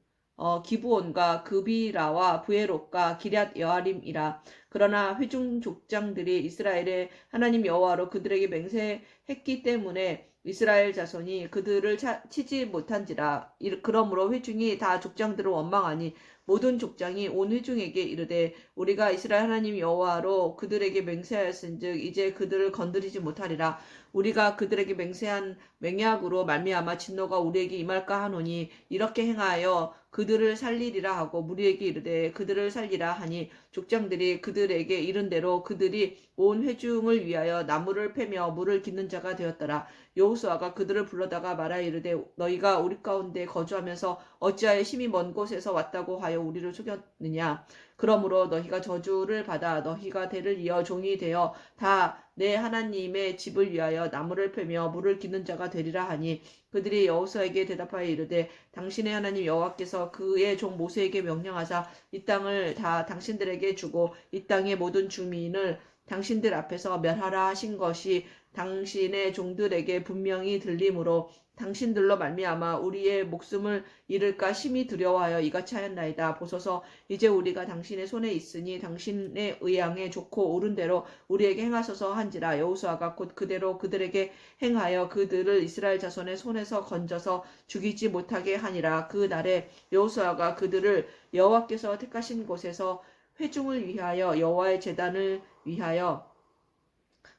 기브온과 그비라와 부에롯과 기럇 여아림이라. 그러나 회중 족장들이 이스라엘의 하나님 여호와로 그들에게 맹세했기 때문에 이스라엘 자손이 그들을 치지 못한지라. 그러므로 회중이 다 족장들을 원망하니 모든 족장이 온 회중에게 이르되 우리가 이스라엘 하나님 여호와로 그들에게 맹세하였은즉 이제 그들을 건드리지 못하리라. 우리가 그들에게 맹세한 맹약으로 말미암아 진노가 우리에게 임할까 하노니 이렇게 행하여 그들을 살리리라 하고 무리에게 이르되 그들을 살리라 하니 족장들이 그들에게 이른 대로 그들이 온 회중을 위하여 나무를 패며 물을 깃는 자가 되었더라. 여호수아가 그들을 불러다가 말하여 이르되 너희가 우리 가운데 거주하면서 어찌하여 심히 먼 곳에서 왔다고 하여 우리를 속였느냐. 그러므로 너희가 저주를 받아 너희가 대를 이어 종이 되어 다 내 하나님의 집을 위하여 나무를 패며 물을 깃는 자가 되리라 하니 그들이 여호수아에게 대답하여 이르되 당신의 하나님 여호와께서 그의 종 모세에게 명령하사 이 땅을 다 당신들에게 주고 이 땅의 모든 주민을 당신들 앞에서 멸하라 하신 것이 당신의 종들에게 분명히 들림으로 당신들로 말미암아 우리의 목숨을 잃을까 심히 두려워하여 이같이 하였나이다. 보소서 이제 우리가 당신의 손에 있으니 당신의 의향에 좋고 옳은 대로 우리에게 행하소서 한지라. 여호수아가 곧 그대로 그들에게 행하여 그들을 이스라엘 자손의 손에서 건져서 죽이지 못하게 하니라. 그 날에 여호수아가 그들을 여호와께서 택하신 곳에서 회중을 위하여 여호와의 제단을 위하여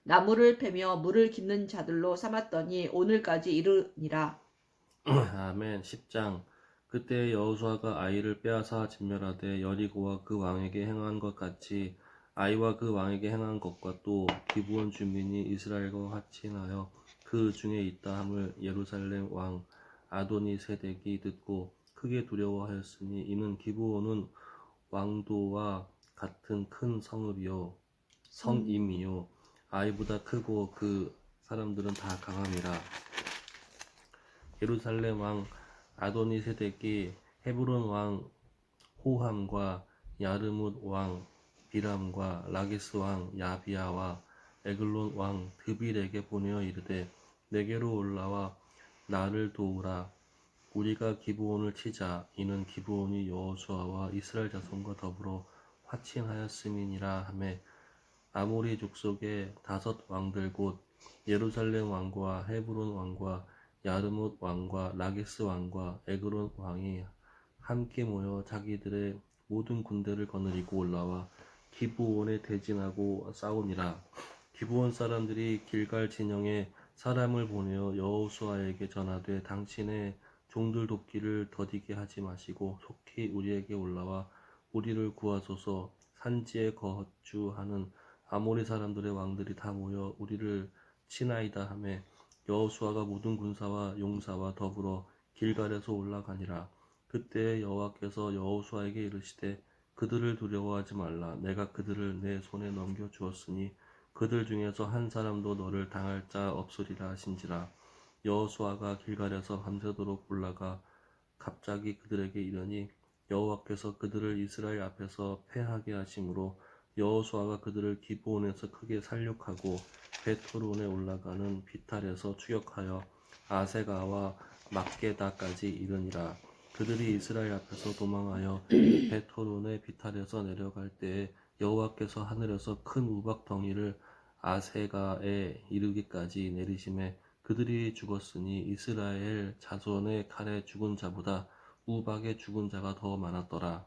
나무를 패며 물을 깃는 자들로 삼았더니 오늘까지 이르니라. 아멘. 10장. 그때 여호수아가 아이를 빼앗아 진멸하되 여리고와 그 왕에게 행한 것 같이 아이와 그 왕에게 행한 것과 또 기브온 주민이 이스라엘과 화친하여 그 중에 있다 함을 예루살렘 왕 아도니 세덱이 듣고 크게 두려워하였으니 이는 기브온은 왕도와 같은 큰 성임이요 아이보다 크고 그 사람들은 다 강함이라. 예루살렘 왕 아도니 세덱이 헤브론 왕 호함과 야르뭇 왕 비람과 라게스 왕 야비야와 에글론 왕 드빌에게 보내어 이르되 내게로 올라와 나를 도우라. 우리가 기브온을 치자. 이는 기브온이 여호수아와 이스라엘 자손과 더불어 화친하였음이니라 하매 아모리 족속의 5 왕들 곧 예루살렘 왕과 헤브론 왕과 야르뭇 왕과 라기스 왕과 에그론 왕이 함께 모여 자기들의 모든 군대를 거느리고 올라와 기브온에 대진하고 싸우니라. 기브온 사람들이 길갈 진영에 사람을 보내어 여호수아에게 전하되 당신의 종들 돕기를 더디게 하지 마시고 속히 우리에게 올라와 우리를 구하소서. 산지에 거주하는 아모리 사람들의 왕들이 다 모여 우리를 치나이다 하매 여호수아가 모든 군사와 용사와 더불어 길갈에서 올라가니라. 그때 여호와께서 여호수아에게 이르시되 그들을 두려워하지 말라. 내가 그들을 내 손에 넘겨 주었으니 그들 중에서 한 사람도 너를 당할 자 없으리라 하신지라. 여호수아가 길갈에서 밤새도록 올라가 갑자기 그들에게 이르니 여호와께서 그들을 이스라엘 앞에서 패하게 하심으로 여호수아가 그들을 기브온에서 크게 살육하고 베토론에 올라가는 비탈에서 추격하여 아세가와 막게다까지 이르니라. 그들이 이스라엘 앞에서 도망하여 베토론의 비탈에서 내려갈 때에 여호와께서 하늘에서 큰 우박 덩이를 아세가에 이르기까지 내리심에 그들이 죽었으니 이스라엘 자손의 칼에 죽은 자보다 우박에 죽은 자가 더 많았더라.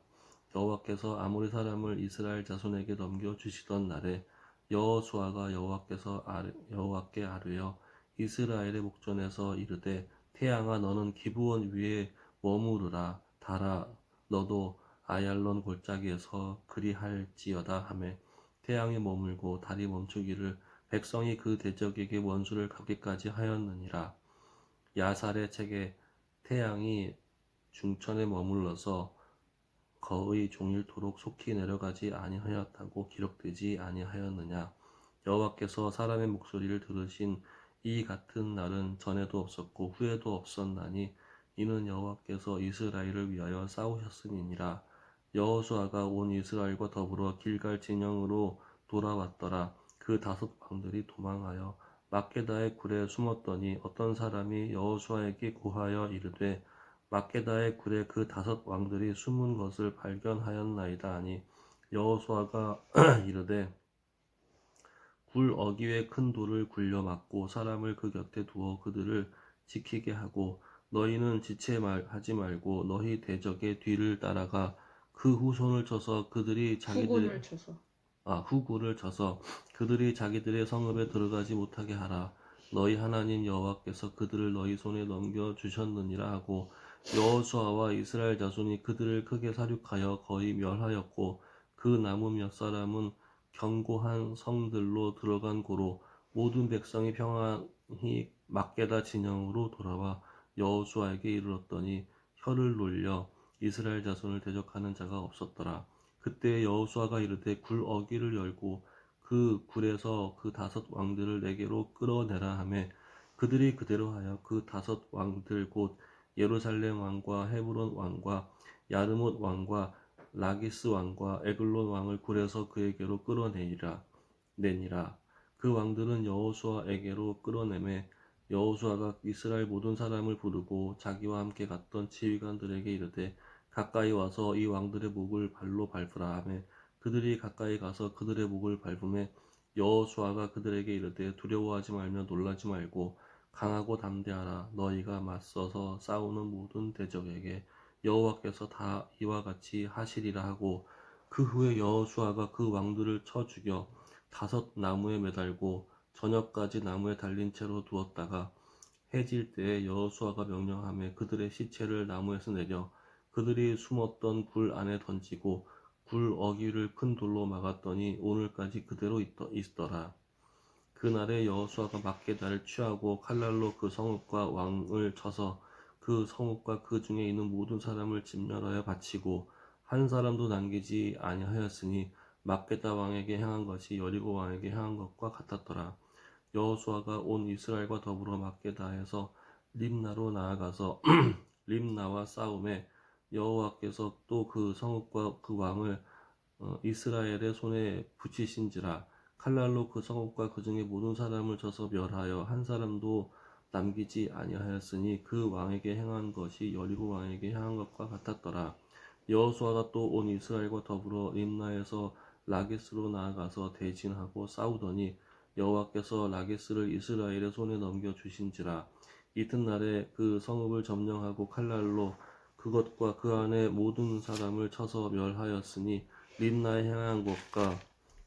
여호와께서 아모리 사람을 이스라엘 자손에게 넘겨 주시던 날에 여호수아가 여호와께 아뢰어 이스라엘의 목전에서 이르되 태양아 너는 기브온 위에 머무르라. 달아 너도 아얄론 골짜기에서 그리할지어다 하매 태양이 머물고 달이 멈추기를 백성이 그 대적에게 원수를 갚기까지 하였느니라. 야살의 책에 태양이 중천에 머물러서 거의 종일토록 속히 내려가지 아니하였다고 기록되지 아니하였느냐. 여호와께서 사람의 목소리를 들으신 이 같은 날은 전에도 없었고 후에도 없었나니 이는 여호와께서 이스라엘을 위하여 싸우셨음이니라. 여호수아가 온 이스라엘과 더불어 길갈 진영으로 돌아왔더라. 그 5 왕들이 도망하여 막게다의 굴에 숨었더니 어떤 사람이 여호수아에게 고하여 이르되 막게다의 굴에 그 5 왕들이 숨은 것을 발견하였나이다 하니 여호수아가 이르되 굴 어귀에 큰 돌을 굴려 막고 사람을 그 곁에 두어 그들을 지키게 하고 너희는 지체하지 말고 너희 대적의 뒤를 따라가 그 후손을 쳐서 그들이 후군을 쳐서 후구를 쳐서 그들이 자기들의 성읍에 들어가지 못하게 하라. 너희 하나님 여호와께서 그들을 너희 손에 넘겨 주셨느니라 하고 여호수아와 이스라엘 자손이 그들을 크게 살육하여 거의 멸하였고 그 남은 몇 사람은 견고한 성들로 들어간 고로 모든 백성이 평안히 막게다 진영으로 돌아와 여호수아에게 이르렀더니 혀를 놀려 이스라엘 자손을 대적하는 자가 없었더라. 그때 여호수아가 이르되 굴 어귀를 열고 그 굴에서 그 5 왕들을 내게로 끌어내라 하매 그들이 그대로 하여 그 5 왕들 곧 예루살렘 왕과 헤브론 왕과 야르못 왕과 라기스 왕과 에글론 왕을 굴에서 그에게로 끌어내니라. 그 왕들은 여호수아에게로 끌어내매 여호수아가 이스라엘 모든 사람을 부르고 자기와 함께 갔던 지휘관들에게 이르되 가까이 와서 이 왕들의 목을 발로 밟으라 하매 그들이 가까이 가서 그들의 목을 밟음에 여호수아가 그들에게 이르되 두려워하지 말며 놀라지 말고 강하고 담대하라. 너희가 맞서서 싸우는 모든 대적에게 여호와께서 다 이와 같이 하시리라 하고 그 후에 여호수아가 그 왕들을 쳐 죽여 5 나무에 매달고 저녁까지 나무에 달린 채로 두었다가 해질 때에 여호수아가 명령하며 그들의 시체를 나무에서 내려 그들이 숨었던 굴 안에 던지고 굴 어귀를 큰 돌로 막았더니 오늘까지 그대로 있더라. 그날에 여호수아가 막게다를 취하고 칼날로 그 성읍과 왕을 쳐서 그 성읍과 그 중에 있는 모든 사람을 진멸하여 바치고 한 사람도 남기지 아니하였으니 막게다 왕에게 행한 것이 여리고 왕에게 행한 것과 같았더라. 여호수아가 온 이스라엘과 더불어 막게다에서 림나로 나아가서 림나와 싸움에 여호와께서 또 그 성읍과 그 왕을 이스라엘의 손에 붙이신지라. 칼날로 그 성읍과 그 중에 모든 사람을 쳐서 멸하여 한 사람도 남기지 아니하였으니 그 왕에게 행한 것이 여리고 왕에게 행한 것과 같았더라. 여호수아가 또 온 이스라엘과 더불어 림나에서 라게스로 나아가서 대진하고 싸우더니 여호와께서 라게스를 이스라엘의 손에 넘겨 주신지라. 이튿날에 그 성읍을 점령하고 칼날로 그것과 그 안에 모든 사람을 쳐서 멸하였으니 림나에 행한 것과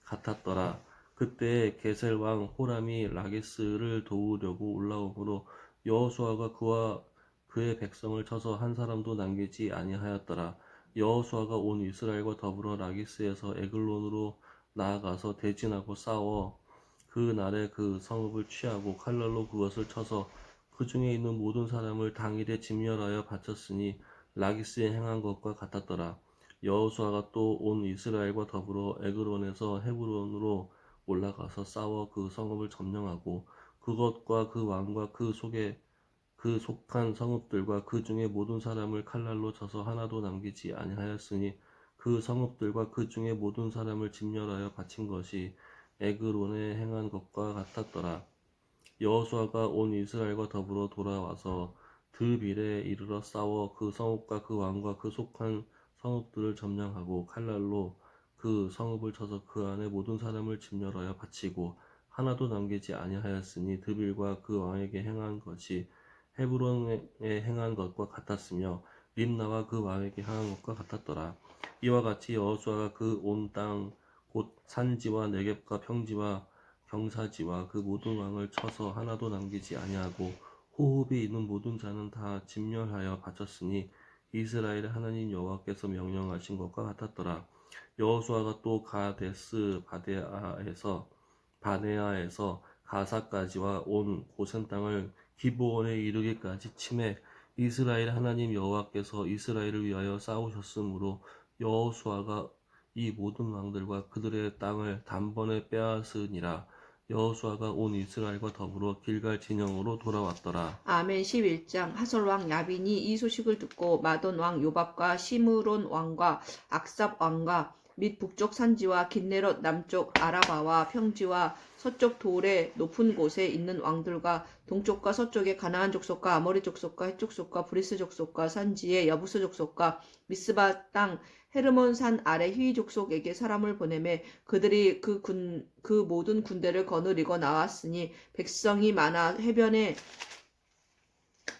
같았더라. 그때 게셀 왕 호람이 라게스를 도우려고 올라오므로 여호수아가 그와 그의 백성을 쳐서 한 사람도 남기지 아니하였더라. 여호수아가 온 이스라엘과 더불어 라기스에서 에글론으로 나아가서 대진하고 싸워 그 날에 그 성읍을 취하고 칼날로 그것을 쳐서 그 중에 있는 모든 사람을 당일에 진멸하여 바쳤으니 라기스에 행한 것과 같았더라. 여호수아가 또 온 이스라엘과 더불어 에그론에서 헤브론으로 올라가서 싸워 그 성읍을 점령하고 그것과 그 왕과 그 속에 그 속한 성읍들과 그 중에 모든 사람을 칼날로 쳐서 하나도 남기지 아니하였으니 그 성읍들과 그 중에 모든 사람을 진멸하여 바친 것이 에그론에 행한 것과 같았더라. 여호수아가 온 이스라엘과 더불어 돌아와서 드빌에 이르러 싸워 그 성읍과 그 왕과 그 속한 성읍들을 점령하고 칼날로 그 성읍을 쳐서 그 안에 모든 사람을 진멸하여 바치고 하나도 남기지 아니하였으니 드빌과 그 왕에게 행한 것이 헤브론에 행한 것과 같았으며 림나와 그 왕에게 행한 것과 같았더라. 이와 같이 여호수아가 그 온 땅 곧 산지와 네겝과 평지와 경사지와 그 모든 왕을 쳐서 하나도 남기지 아니하고 호흡이 있는 모든 자는 다 진멸하여 바쳤으니 이스라엘의 하나님 여호와께서 명령하신 것과 같았더라. 여호수아가 또 가데스 바네아에서 가사까지와 온 고센 땅을 기브온에 이르기까지 치매 이스라엘 하나님 여호와께서 이스라엘을 위하여 싸우셨으므로 여호수아가 이 모든 왕들과 그들의 땅을 단번에 빼앗으니라. 여호수아가 온 이스라엘과 더불어 길갈 진영으로 돌아왔더라. 아멘. 11장. 하솔 왕 야빈이 이 소식을 듣고 마돈 왕 요밥과 시므론 왕과 악삽 왕과 및 북쪽 산지와 긴네롯 남쪽 아라바와 평지와 서쪽 돌의 높은 곳에 있는 왕들과 동쪽과 서쪽의 가나안 족속과 아모리 족속과 헷 족속과 브리스 족속과 산지의 여부스 족속과 미스바 땅 헤르몬 산 아래 히위 족속에게 사람을 보내매 그들이 그 모든 군대를 거느리고 나왔으니 백성이 많아 해변에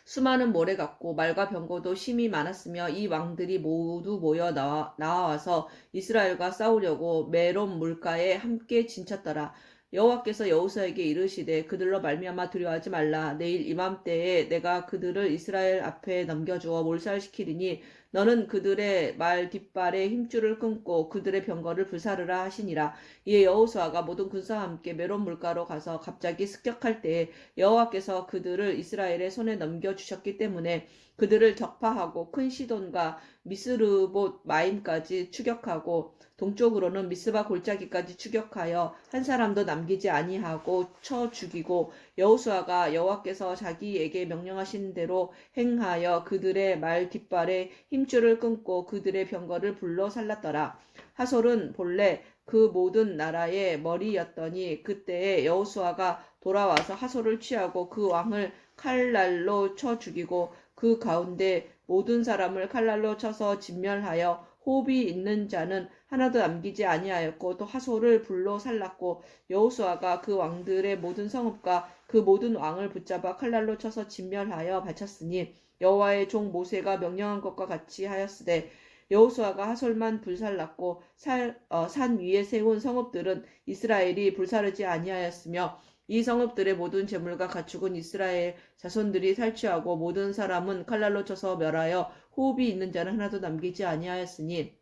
수많은 모래 같고 말과 병거도 심히 많았으며 이 왕들이 모두 모여 나와서 이스라엘과 싸우려고 메론 물가에 함께 진쳤더라. 여호와께서 여호수아에게 이르시되 그들로 말미암아 두려워하지 말라. 내일 이맘때에 내가 그들을 이스라엘 앞에 넘겨주어 몰살시키리니 너는 그들의 말 뒷발에 힘줄을 끊고 그들의 병거를 불사르라 하시니라. 이에 여호수아가 모든 군사와 함께 메론 물가로 가서 갑자기 습격할 때에 여호와께서 그들을 이스라엘의 손에 넘겨주셨기 때문에 그들을 격파하고 큰 시돈과 미스르봇 마임까지 추격하고 동쪽으로는 미스바 골짜기까지 추격하여 한 사람도 남기지 아니하고 쳐 죽이고 여호수아가 여호와께서 자기에게 명령하신 대로 행하여 그들의 말 뒷발에 힘줄을 끊고 그들의 병거를 불러 살랐더라. 하솔은 본래 그 모든 나라의 머리였더니 그때에 여호수아가 돌아와서 하솔을 취하고 그 왕을 칼날로 쳐 죽이고 그 가운데 모든 사람을 칼날로 쳐서 진멸하여 호흡이 있는 자는 하나도 남기지 아니하였고 또 하솔을 불로 살랐고 여호수아가 그 왕들의 모든 성읍과 그 모든 왕을 붙잡아 칼날로 쳐서 진멸하여 바쳤으니 여호와의 종 모세가 명령한 것과 같이 하였으되 여호수아가 하솔만 불살랐고 산 위에 세운 성읍들은 이스라엘이 불사르지 아니하였으며 이 성읍들의 모든 재물과 가축은 이스라엘 자손들이 살취하고 모든 사람은 칼날로 쳐서 멸하여 호흡이 있는 자는 하나도 남기지 아니하였으니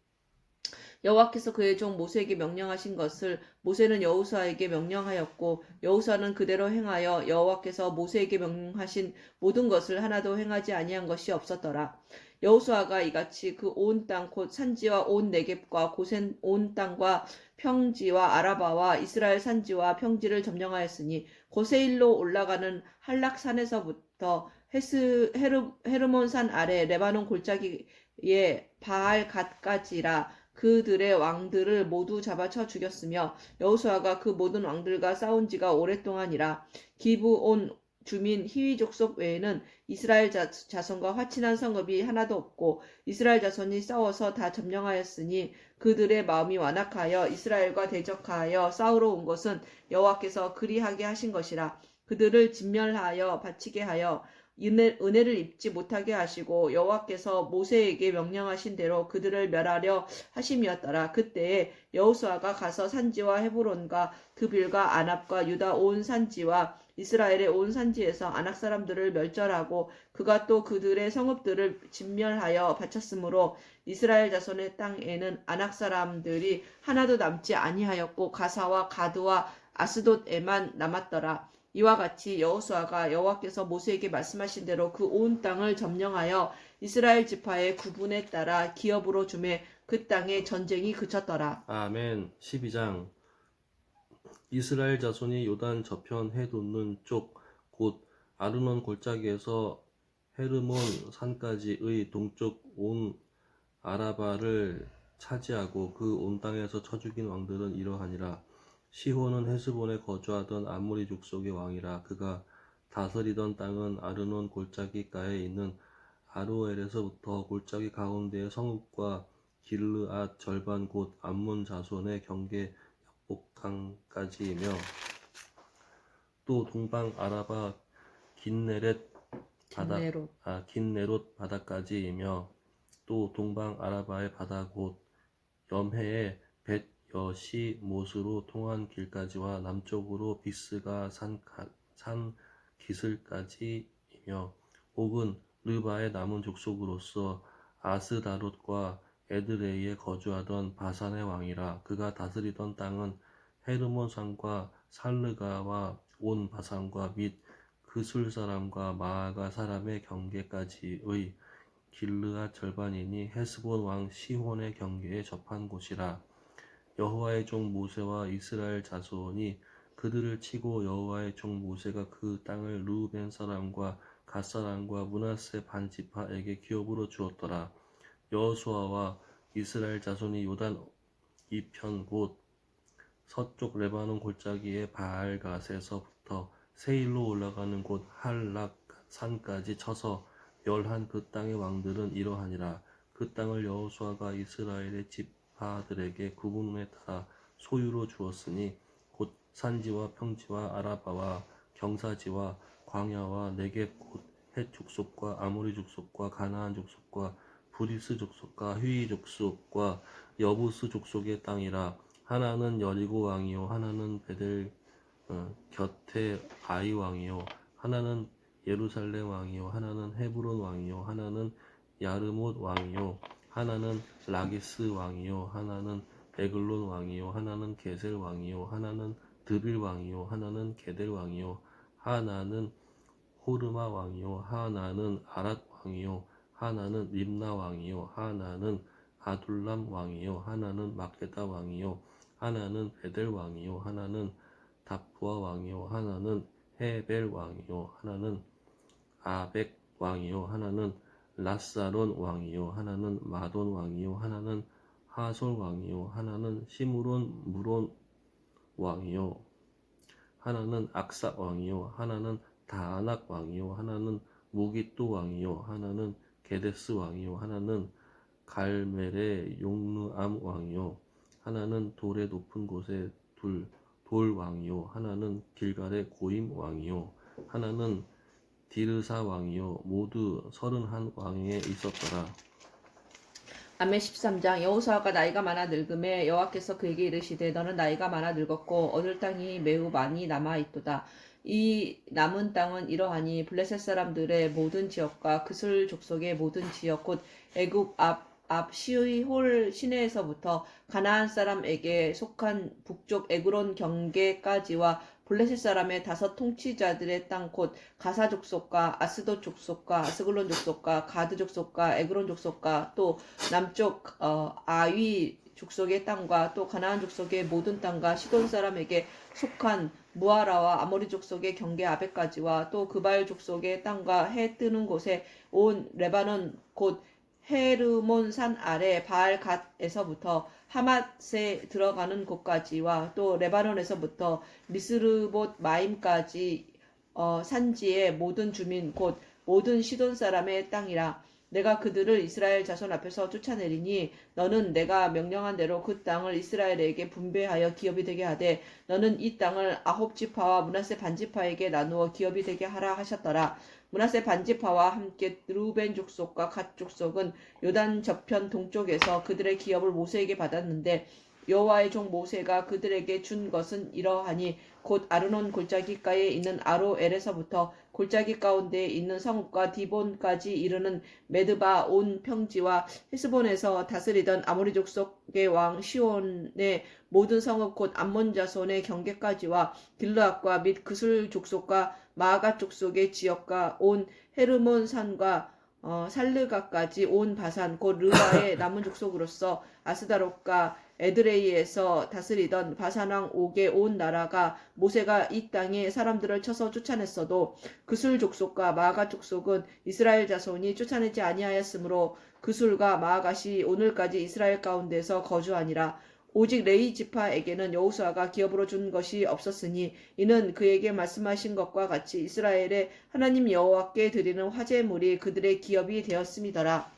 여호와께서 그의 종 모세에게 명령하신 것을 모세는 여호수아에게 명령하였고 여호수아는 그대로 행하여 여호와께서 모세에게 명령하신 모든 것을 하나도 행하지 아니한 것이 없었더라. 여호수아가 이같이 그 온 땅 곧 산지와 온 네겝과 고센 온 땅과 평지와 아라바와 이스라엘 산지와 평지를 점령하였으니 고세일로 올라가는 한락산에서부터 헤르몬 산 아래 레바논 골짜기에 바알 갓까지라. 그들의 왕들을 모두 잡아쳐 죽였으며 여호수아가 그 모든 왕들과 싸운 지가 오랫동안이라. 기브온 주민 히위 족속 외에는 이스라엘 자손과 화친한 성읍이 하나도 없고 이스라엘 자손이 싸워서 다 점령하였으니 그들의 마음이 완악하여 이스라엘과 대적하여 싸우러 온 것은 여호와께서 그리하게 하신 것이라. 그들을 진멸하여 바치게 하여 은혜를 입지 못하게 하시고 여호와께서 모세에게 명령하신 대로 그들을 멸하려 하심이었더라. 그때에 여호수아가 가서 산지와 헤브론과 드빌과 아납과 유다 온 산지와 이스라엘의 온 산지에서 아낙 사람들을 멸절하고 그가 또 그들의 성읍들을 진멸하여 바쳤으므로 이스라엘 자손의 땅에는 아낙 사람들이 하나도 남지 아니하였고 가사와 가드와 아스돗에만 남았더라. 이와 같이 여호수아가 여호와께서 모세에게 말씀하신 대로 그 온 땅을 점령하여 이스라엘 지파의 구분에 따라 기업으로 주매 그 땅에 전쟁이 그쳤더라. 아멘. 12장. 이스라엘 자손이 요단 저편 해 돋는 쪽 곧 아르논 골짜기에서 헤르몬 산까지의 동쪽 온 아라바를 차지하고 그 온 땅에서 쳐 죽인 왕들은 이러하니라. 시혼은 헤스본에 거주하던 아모리 족속의 왕이라. 그가 다스리던 땅은 아르논 골짜기가에 있는 아로엘에서부터 골짜기 가운데의 성읍과 길르앗 절반 곧 암몬 자손의 경계 약복강까지이며 또 동방 아라바 긴네롯 바다까지이며 또 동방 아라바의 바다 곧 염해의 벳 여시못으로 통한 길까지와 남쪽으로 비스가 산 기슬까지이며 혹은 르바의 남은 족속으로서 아스다롯과 에드레이에 거주하던 바산의 왕이라. 그가 다스리던 땅은 헤르몬 산과 살르가와 온 바산과 및 그술 사람과 마아가 사람의 경계까지의 길르앗 절반이니 헤스본 왕 시혼의 경계에 접한 곳이라. 여호와의 종 모세와 이스라엘 자손이 그들을 치고 여호와의 종 모세가 그 땅을 르우벤 사람과 갓 사람과 므낫세 반 지파에게 기업으로 주었더라. 여호수아와 이스라엘 자손이 요단 이편 곧 서쪽 레바논 골짜기의 바알갓에서부터 세일로 올라가는 곳 할락 산까지 쳐서 멸한 그 땅의 왕들은 이러하니라. 그 땅을 여호수아가 이스라엘의 지파들에게 구분에 따라 소유로 주었으니 곧 산지와 평지와 아라바와 경사지와 광야와 네겝 곧 헷 족속과 아모리 족속과 가나안 족속과 브리스 족속과 휘위 족속과 여부스 족속의 땅이라. 하나는 여리고 왕이요 하나는 베델 곁에 아이 왕이요 하나는 예루살렘 왕이요 하나는 헤브론 왕이요 하나는 야르못 왕이요 하나는 라기스 왕이요 하나는 에글론 왕이요 하나는 게셀 왕이요 하나는 드빌 왕이요 하나는 게델 왕이요 하나는 호르마 왕이요 하나는 아랏 왕이요 하나는 림나 왕이요 하나는 아둘람 왕이요 하나는 마게다 왕이요 하나는 베델 왕이요 하나는 다푸아 왕이요 하나는 헤벨 왕이요 하나는 아벡 왕이요 하나는 라사론 왕이요 하나는 마돈 왕이요 하나는 하솔 왕이요 하나는 시므론 무론 왕이요 하나는 악사 왕이요 하나는 다아낙 왕이요 하나는 무기또 왕이요 하나는 게데스 왕이요 하나는 갈멜의 용르암 왕이요 하나는 돌의 높은 곳에 돌 왕이요 하나는 길갈의 고임 왕이요 하나는 디르사 왕이요 모두 31 왕에 있었더라. 아멘. 13장. 여호수아가 나이가 많아 늙음에 여호와께서 그에게 이르시되 너는 나이가 많아 늙었고 얻을 땅이 매우 많이 남아 있도다. 이 남은 땅은 이러하니 블레셋 사람들의 모든 지역과 그슬 족속의 모든 지역 곧 애굽 앞 시홀 시내에서부터 가나안 사람에게 속한 북쪽 에그론 경계까지와 블레셋 사람의 5 통치자들의 땅 곧 가사 족속과 아스돗 족속과 아스글론 족속과 가드 족속과 에그론 족속과 또 남쪽 아위 족속의 땅과 또 가나안 족속의 모든 땅과 시돈 사람에게 속한 무아라와 아모리 족속의 경계 아베까지와 또 그발 족속의 땅과 해 뜨는 곳에 온 레바논 곧 헤르몬 산 아래 바알갓에서부터 하맛에 들어가는 곳까지와 또 레바논에서부터 미스르봇 마임까지 산지의 모든 주민 곧 모든 시돈 사람의 땅이라. 내가 그들을 이스라엘 자손 앞에서 쫓아내리니 너는 내가 명령한 대로 그 땅을 이스라엘에게 분배하여 기업이 되게 하되 너는 이 땅을 아홉 지파와 므낫세 반지파에게 나누어 기업이 되게 하라 하셨더라. 므낫세 반지파와 함께 르우벤 족속과 갓 족속은 요단 저편 동쪽에서 그들의 기업을 모세에게 받았는데 여호와의 종 모세가 그들에게 준 것은 이러하니 곧 아르논 골짜기가에 있는 아로엘에서부터 골짜기 가운데에 있는 성읍과 디본까지 이르는 메드바 온 평지와 헤스본에서 다스리던 아모리 족속의 왕 시온의 모든 성읍 곧 암몬 자손의 경계까지와 길르앗과 및 그술 족속과 마아가 족속의 지역과 온 헤르몬 산과 살르가까지 온 바산 곧 르바의 남은 족속으로서 아스다롯과 에드레이에서 다스리던 바산왕 옥의 온 나라가 모세가 이 땅에 사람들을 쳐서 쫓아냈어도 그술 족속과 마아가 족속은 이스라엘 자손이 쫓아내지 아니하였으므로 그술과 마아갓이 오늘까지 이스라엘 가운데서 거주하니라. 오직 레위 지파에게는 여호수아가 기업으로 준 것이 없었으니 이는 그에게 말씀하신 것과 같이 이스라엘의 하나님 여호와께 드리는 화제물이 그들의 기업이 되었음이더라.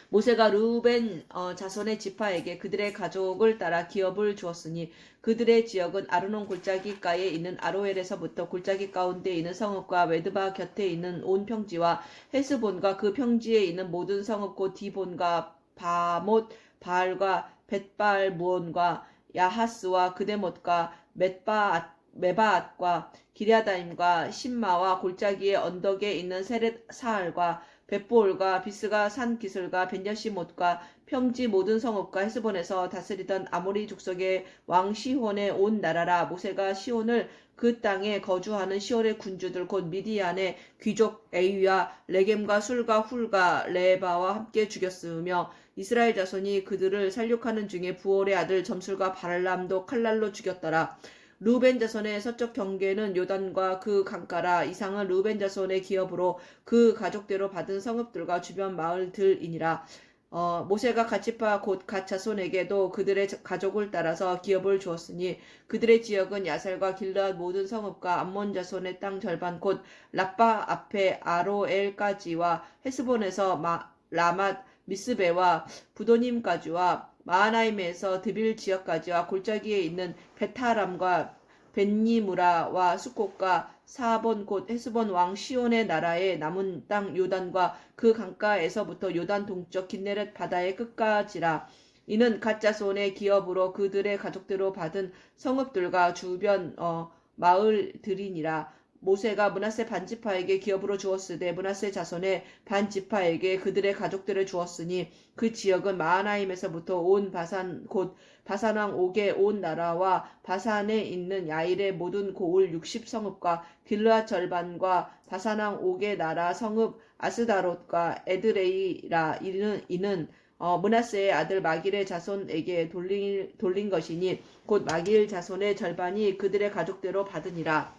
모세가 르우벤 자손의 지파에게 그들의 가족을 따라 기업을 주었으니 그들의 지역은 아르논 골짜기가에 있는 아로엘에서부터 골짜기 가운데 있는 성읍과 메드바 곁에 있는 온 평지와 헤스본과 그 평지에 있는 모든 성읍 곧 디본과 바못 바알과 벳바알 무온과 야하스와 그데못과 메바앗과 기랴다임과 신마와 골짜기의 언덕에 있는 세렛 사알과 벳볼과 비스가 산 기슬과 벤야시못과 평지 모든 성읍과 헤스본에서 다스리던 아모리 족속의 왕 시혼의 온 나라라. 모세가 시혼을 그 땅에 거주하는 시혼의 군주들 곧 미디안의 귀족 에위와 레겜과 술과 훌과 레바와 함께 죽였으며 이스라엘 자손이 그들을 살육하는 중에 부올의 아들 점술과 발람도 칼날로 죽였더라. 르우벤 자손의 서쪽 경계는 요단과 그 강가라. 이상은 르우벤 자손의 기업으로 그 가족대로 받은 성읍들과 주변 마을들이니라. 모세가 갓지파 곧 갓 자손에게도 그들의 가족을 따라서 기업을 주었으니 그들의 지역은 야살과 길르앗 모든 성읍과 암몬 자손의 땅 절반 곧 라빠 앞에 아로엘까지와 헤스본에서 라맛 미스베와 부도님까지와 마하나임에서 드빌 지역까지와 골짜기에 있는 베타람과 벤니무라와 수꽃과 사본 곧 헤스본 왕 시온의 나라의 남은 땅 요단과 그 강가에서부터 요단 동쪽 긴네렛 바다의 끝까지라. 이는 갓 자손의 기업으로 그들의 가족대로 받은 성읍들과 주변 마을들이니라. 모세가 므낫세 반지파에게 기업으로 주었으되 므낫세 자손의 반지파에게 그들의 가족들을 주었으니 그 지역은 마하나임에서부터 온 바산 곧 바산왕 옥의 온 나라와 바산에 있는 야일의 모든 고을 60성읍과 길르앗 절반과 바산왕 옥의 나라 성읍 아스다롯과 에드레이라. 이는 므낫세의 아들 마길의 자손에게 돌린 것이니 곧 마길 자손의 절반이 그들의 가족대로 받으니라.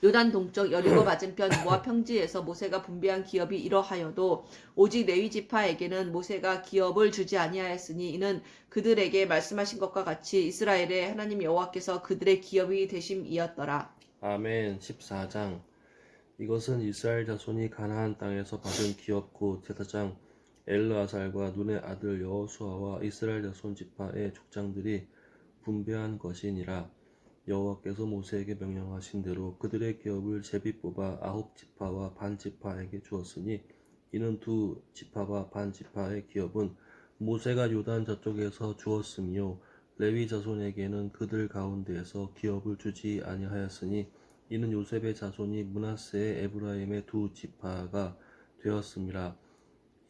요단 동쪽 여리고 맞은편 모압 평지에서 모세가 분배한 기업이 이러하여도 오직 레위 지파에게는 모세가 기업을 주지 아니하였으니 이는 그들에게 말씀하신 것과 같이 이스라엘의 하나님 여호와께서 그들의 기업이 되심이었더라. 아멘. 14장. 이것은 이스라엘 자손이 가나안 땅에서 받은 기업 곧 제사장 엘르아살과 눈의 아들 여호수아와 이스라엘 자손 지파의 족장들이 분배한 것이니라. 여호와께서 모세에게 명령하신 대로 그들의 기업을 제비 뽑아 아홉 지파와 반 지파에게 주었으니 이는 두 지파와 반 지파의 기업은 모세가 요단 저쪽에서 주었으며 레위 자손에게는 그들 가운데에서 기업을 주지 아니하였으니 이는 요셉의 자손이 므낫세의 에브라임의 두 지파가 되었음이라.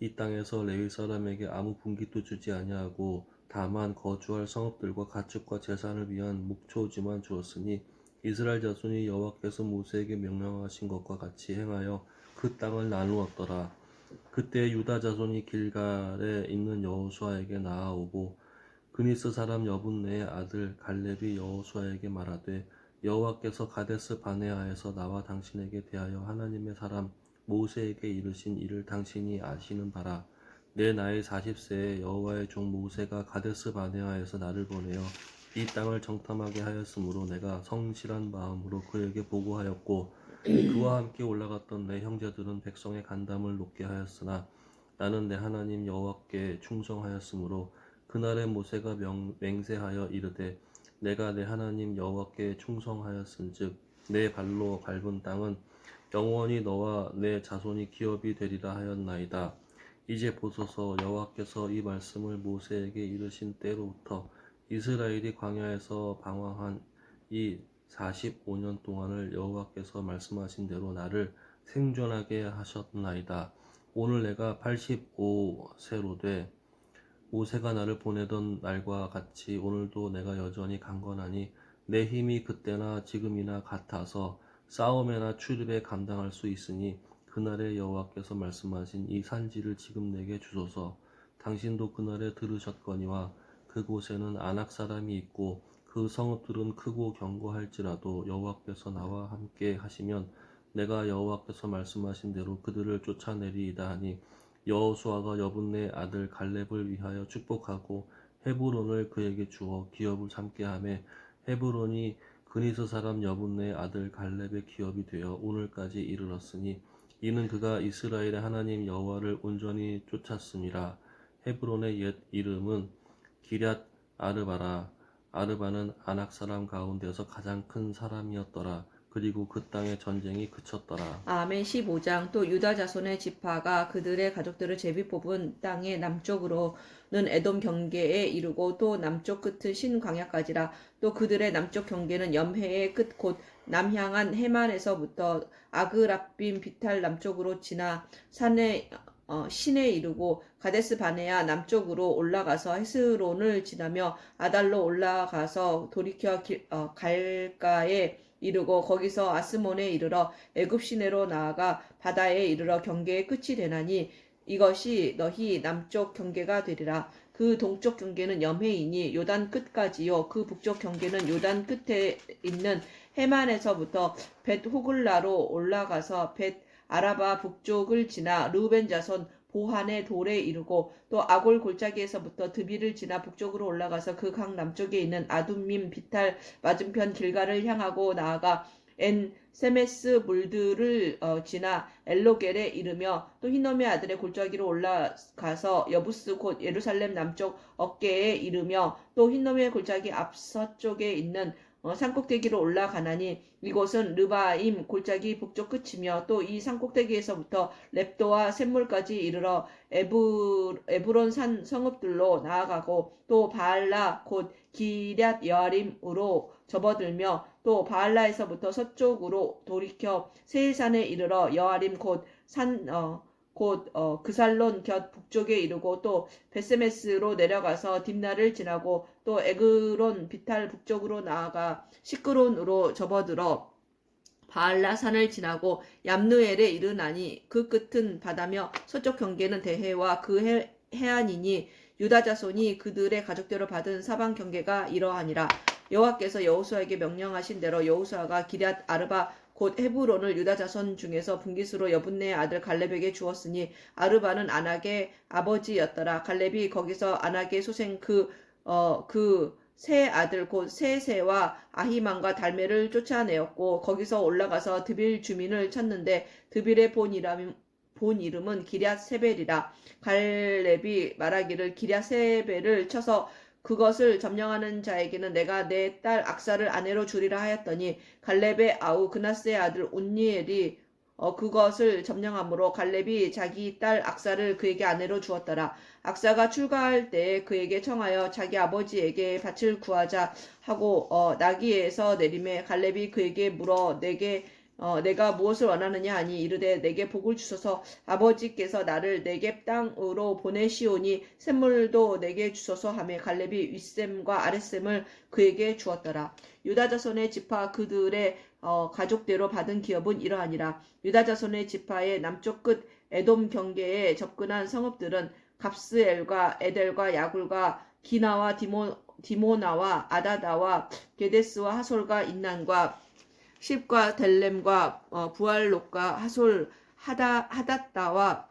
이 땅에서 레위 사람에게 아무 분깃도 주지 아니하고 다만 거주할 성읍들과 가축과 재산을 위한 목초지만 주었으니 이스라엘 자손이 여호와께서 모세에게 명령하신 것과 같이 행하여 그 땅을 나누었더라. 그때 유다 자손이 길갈에 있는 여호수아에게 나아오고 그니스 사람 여분네의 아들 갈렙이 여호수아에게 말하되 여호와께서 가데스 바네아에서 나와 당신에게 대하여 하나님의 사람 모세에게 이르신 일을 당신이 아시는 바라. 내 나이 40세에 여호와의 종 모세가 가데스 바네아에서 나를 보내어 이 땅을 정탐하게 하였으므로 내가 성실한 마음으로 그에게 보고하였고 그와 함께 올라갔던 내 형제들은 백성의 간담을 높게 하였으나 나는 내 하나님 여호와께 충성하였으므로 그날에 모세가 맹세하여 이르되 내가 내 하나님 여호와께 충성하였은즉 내 발로 밟은 땅은 영원히 너와 내 자손이 기업이 되리라 하였나이다. 이제 보소서 여호와께서 이 말씀을 모세에게 이르신 때로부터 이스라엘이 광야에서 방황한 이 45년 동안을 여호와께서 말씀하신 대로 나를 생존하게 하셨나이다. 오늘 내가 85세로 돼 모세가 나를 보내던 날과 같이 오늘도 내가 여전히 강건하니 내 힘이 그때나 지금이나 같아서 싸움에나 출입에 감당할 수 있으니 그날에 여호와께서 말씀하신 이 산지를 지금 내게 주소서. 당신도 그날에 들으셨거니와 그곳에는 아낙 사람이 있고 그 성읍들은 크고 견고할지라도 여호와께서 나와 함께 하시면 내가 여호와께서 말씀하신 대로 그들을 쫓아내리이다 하니 여호수아가 여분네 아들 갈렙을 위하여 축복하고 헤브론을 그에게 주어 기업을 삼게 하매 헤브론이 그니스 사람 여분네 아들 갈렙의 기업이 되어 오늘까지 이르렀으니 이는 그가 이스라엘의 하나님 여호와를 온전히 쫓았음이라. 헤브론의 옛 이름은 기럇 아르바라. 아르바는 아낙 사람 가운데서 가장 큰 사람이었더라. 그리고 그 땅의 전쟁이 그쳤더라. 아멘. 15장. 또 유다 자손의 지파가 그들의 가족들을 제비 뽑은 땅의 남쪽으로는 에돔 경계에 이르고 또 남쪽 끝은 신광야까지라. 또 그들의 남쪽 경계는 염해의 끝 곧 남향한 해만에서부터 아그라빔 비탈 남쪽으로 지나 신에 이르고 가데스 바네아 남쪽으로 올라가서 헤스론을 지나며 아달로 올라가서 돌이켜 갈가에 이르고 거기서 아스몬에 이르러 애굽 시내로 나아가 바다에 이르러 경계의 끝이 되나니 이것이 너희 남쪽 경계가 되리라. 그 동쪽 경계는 염해이니 요단 끝까지요. 그 북쪽 경계는 요단 끝에 있는 해만에서부터 벳 호글라로 올라가서 벳 아라바 북쪽을 지나 르우벤 자손 보한의 돌에 이르고 또 아골 골짜기에서부터 드비를 지나 북쪽으로 올라가서 그 강 남쪽에 있는 아둠밈 비탈 맞은편 길가를 향하고 나아가 엔 세메스 물들을 지나 엘로겔에 이르며 또 hinnom의 아들의 골짜기로 올라가서 여부스 곧 예루살렘 남쪽 어깨에 이르며 또 hinnom의 골짜기 앞서쪽에 있는 산꼭대기로 올라가나니 이곳은 르바임 골짜기 북쪽 끝이며 또 이 산꼭대기에서부터 렙도와 샘물까지 이르러 에브론 산 성읍들로 나아가고 또 바알라 곧 기럇 여아림으로 접어들며 또 바알라에서부터 서쪽으로 돌이켜 세일산에 이르러 여아림 곧 그살론 곁 북쪽에 이르고 또 베세메스로 내려가서 딥나를 지나고 또 에그론 비탈 북쪽으로 나아가 시끄론으로 접어들어 바알라 산을 지나고 얌느엘에 이르나니 그 끝은 바다며 서쪽 경계는 대해와 그 해안이니 유다 자손이 그들의 가족대로 받은 사방 경계가 이러하니라. 여호와께서 여호수아에게 명령하신 대로 여호수아가 기럇 아르바 곧 헤브론을 유다 자손 중에서 분깃으로 여분네의 아들 갈렙에게 주었으니 아르바는 아낙의 아버지였더라. 갈렙이 거기서 아낙의 소생 그 세 아들 곧 세세와 아히만과 달메를 쫓아내었고 거기서 올라가서 드빌 주민을 쳤는데 드빌의 본 이름은 기럇 세벨이라. 갈렙이 말하기를 기럇 세벨을 쳐서 그것을 점령하는 자에게는 내가 내 딸 악사를 아내로 주리라 하였더니 갈렙의 아우 그나스의 아들 온니엘이 그것을 점령함으로 갈렙이 자기 딸 악사를 그에게 아내로 주었더라. 악사가 출가할 때에 그에게 청하여 자기 아버지에게 밭을 구하자 하고 나귀에서 내림에 갈렙이 그에게 물어 내가 무엇을 원하느냐 하니 이르되 내게 복을 주소서. 아버지께서 나를 네겝 땅으로 보내시오니 샘물도 내게 주소서 하며 갈렙이 윗샘과 아랫샘을 그에게 주었더라. 유다 자손의 지파 그들의 가족대로 받은 기업은 이러하니라. 유다 자손의 지파의 남쪽 끝 에돔 경계에 접근한 성읍들은 갑스엘과 에델과 야굴과 기나와 디모나와 아다다와 게데스와 하솔과 인난과 십과 델렘과 부알롯과 하솔 하닷다와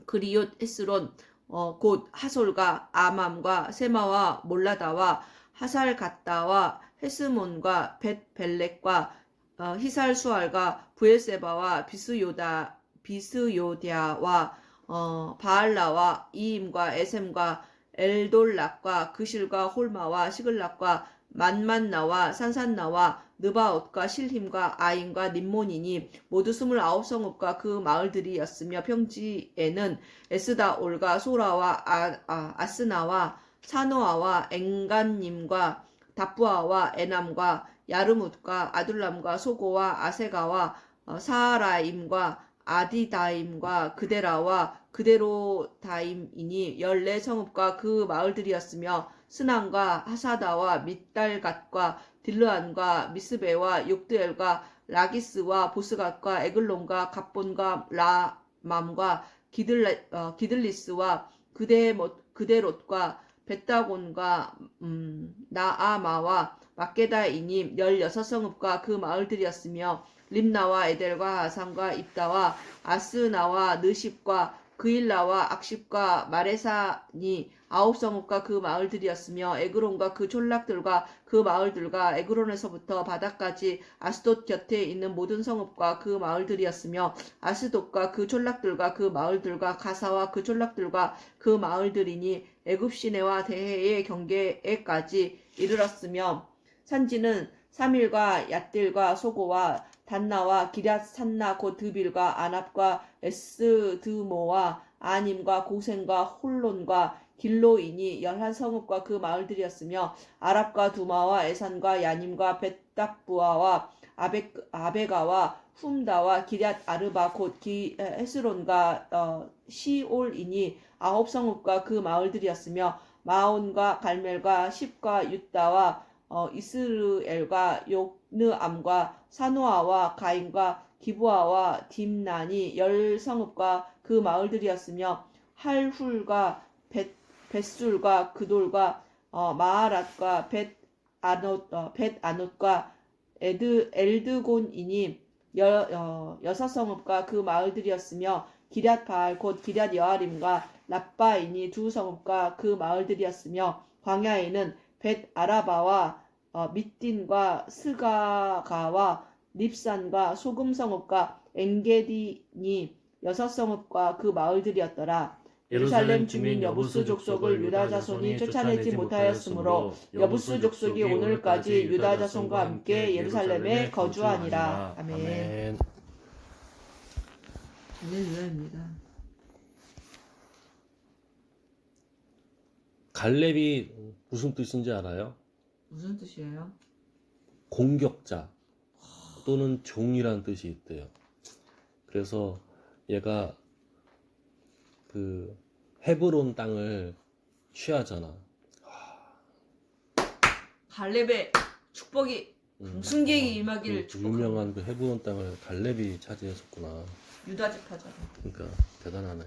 그리옷 헤스론 곧 하솔과 아맘과 세마와 몰라다와 하살 갓다와 헤스몬과 벳 벨렉과 히살 수알과 부엘세바와 비스요디아와 바알라와 이임과 에셈과 엘돌락과 그실과 홀마와 시글락과 만만나와 산산나와 느바옷과 실힘과 아인과 림몬이니 모두 29성읍과 그 마을들이었으며 평지에는 에스다올과 소라와 아스나와 사노아와 엥간님과 다부아와 에남과 야르뭇과 아둘람과 소고와 아세가와 사하라임과 아디다임과 그데라와 그데로다임이니 14성읍과 그 마을들이었으며 스난과 하사다와 밑달갓과 딜르안과 미스베와 욕드엘과 라기스와 보스갓과 에글론과 갑본과 라맘과 기들리스와 그데롯과 벳다곤과 나아마와 막게다이니 16성읍과 그 마을들이었으며 림나와 에델과 아산과 입다와 아스나와 느십과 그일라와 악십과 마레사니 9성읍과 그 마을들이었으며 에그론과 그 촌락들과 그 마을들과 에그론에서부터 바다까지 아스돗 곁에 있는 모든 성읍과 그 마을들이었으며 아스돗과 그 촌락들과 그 마을들과 가사와 그 촌락들과 그 마을들이니 애굽 시내와 대해의 경계에까지 이르렀으며 산지는 사밀과 얏딜과 소고와 단나와 기럇 산나 곧 드빌과 아납과 에스드모와 아님과 고센과 홀론과 길로이니 11성읍과 그 마을들이었으며 아랍과 두마와 에산과 야님과 벳답부아와 아베가와 훔다와 기럇 아르바 곧 헤스론과 시올이니 9성읍과 그 마을들이었으며 마온과 갈멜과 십과 윳다와 이스르엘과 욕느암과 사노아와 가인과 기부아와 딤난이 10성읍과 그 마을들이었으며 할훌과 벳술과 그돌과 마하랏과 벳아논과 엘드곤이니 6성읍과 그 마을들이었으며 기럇 바알 곧 기럇 여아림과 랍바이니 2성읍과 그 마을들이었으며 광야에는 벳 아라바와 밑딘과 스가가와 립산과 소금성읍과 엔게디니 6성읍과 그 마을들이었더라. 예루살렘 주민 여부스 족속을 유다 자손이 쫓아내지 못하였으므로 여부스 족속이 오늘까지 유다 자손과 함께 예루살렘에 거주하니라. 아멘. 할렐루야입니다. 갈렙이 무슨 뜻인지 알아요? 무슨 뜻이에요? 공격자 또는 종이란 뜻이 있대요. 그래서 얘가 그 헤브론 땅을 취하잖아. 갈렙의 축복이 승계에게 임하기를 축복합니다. 유명한 그 헤브론 땅을 갈렙이 차지했었구나. 유다 지파잖아. 그러니까 대단하네.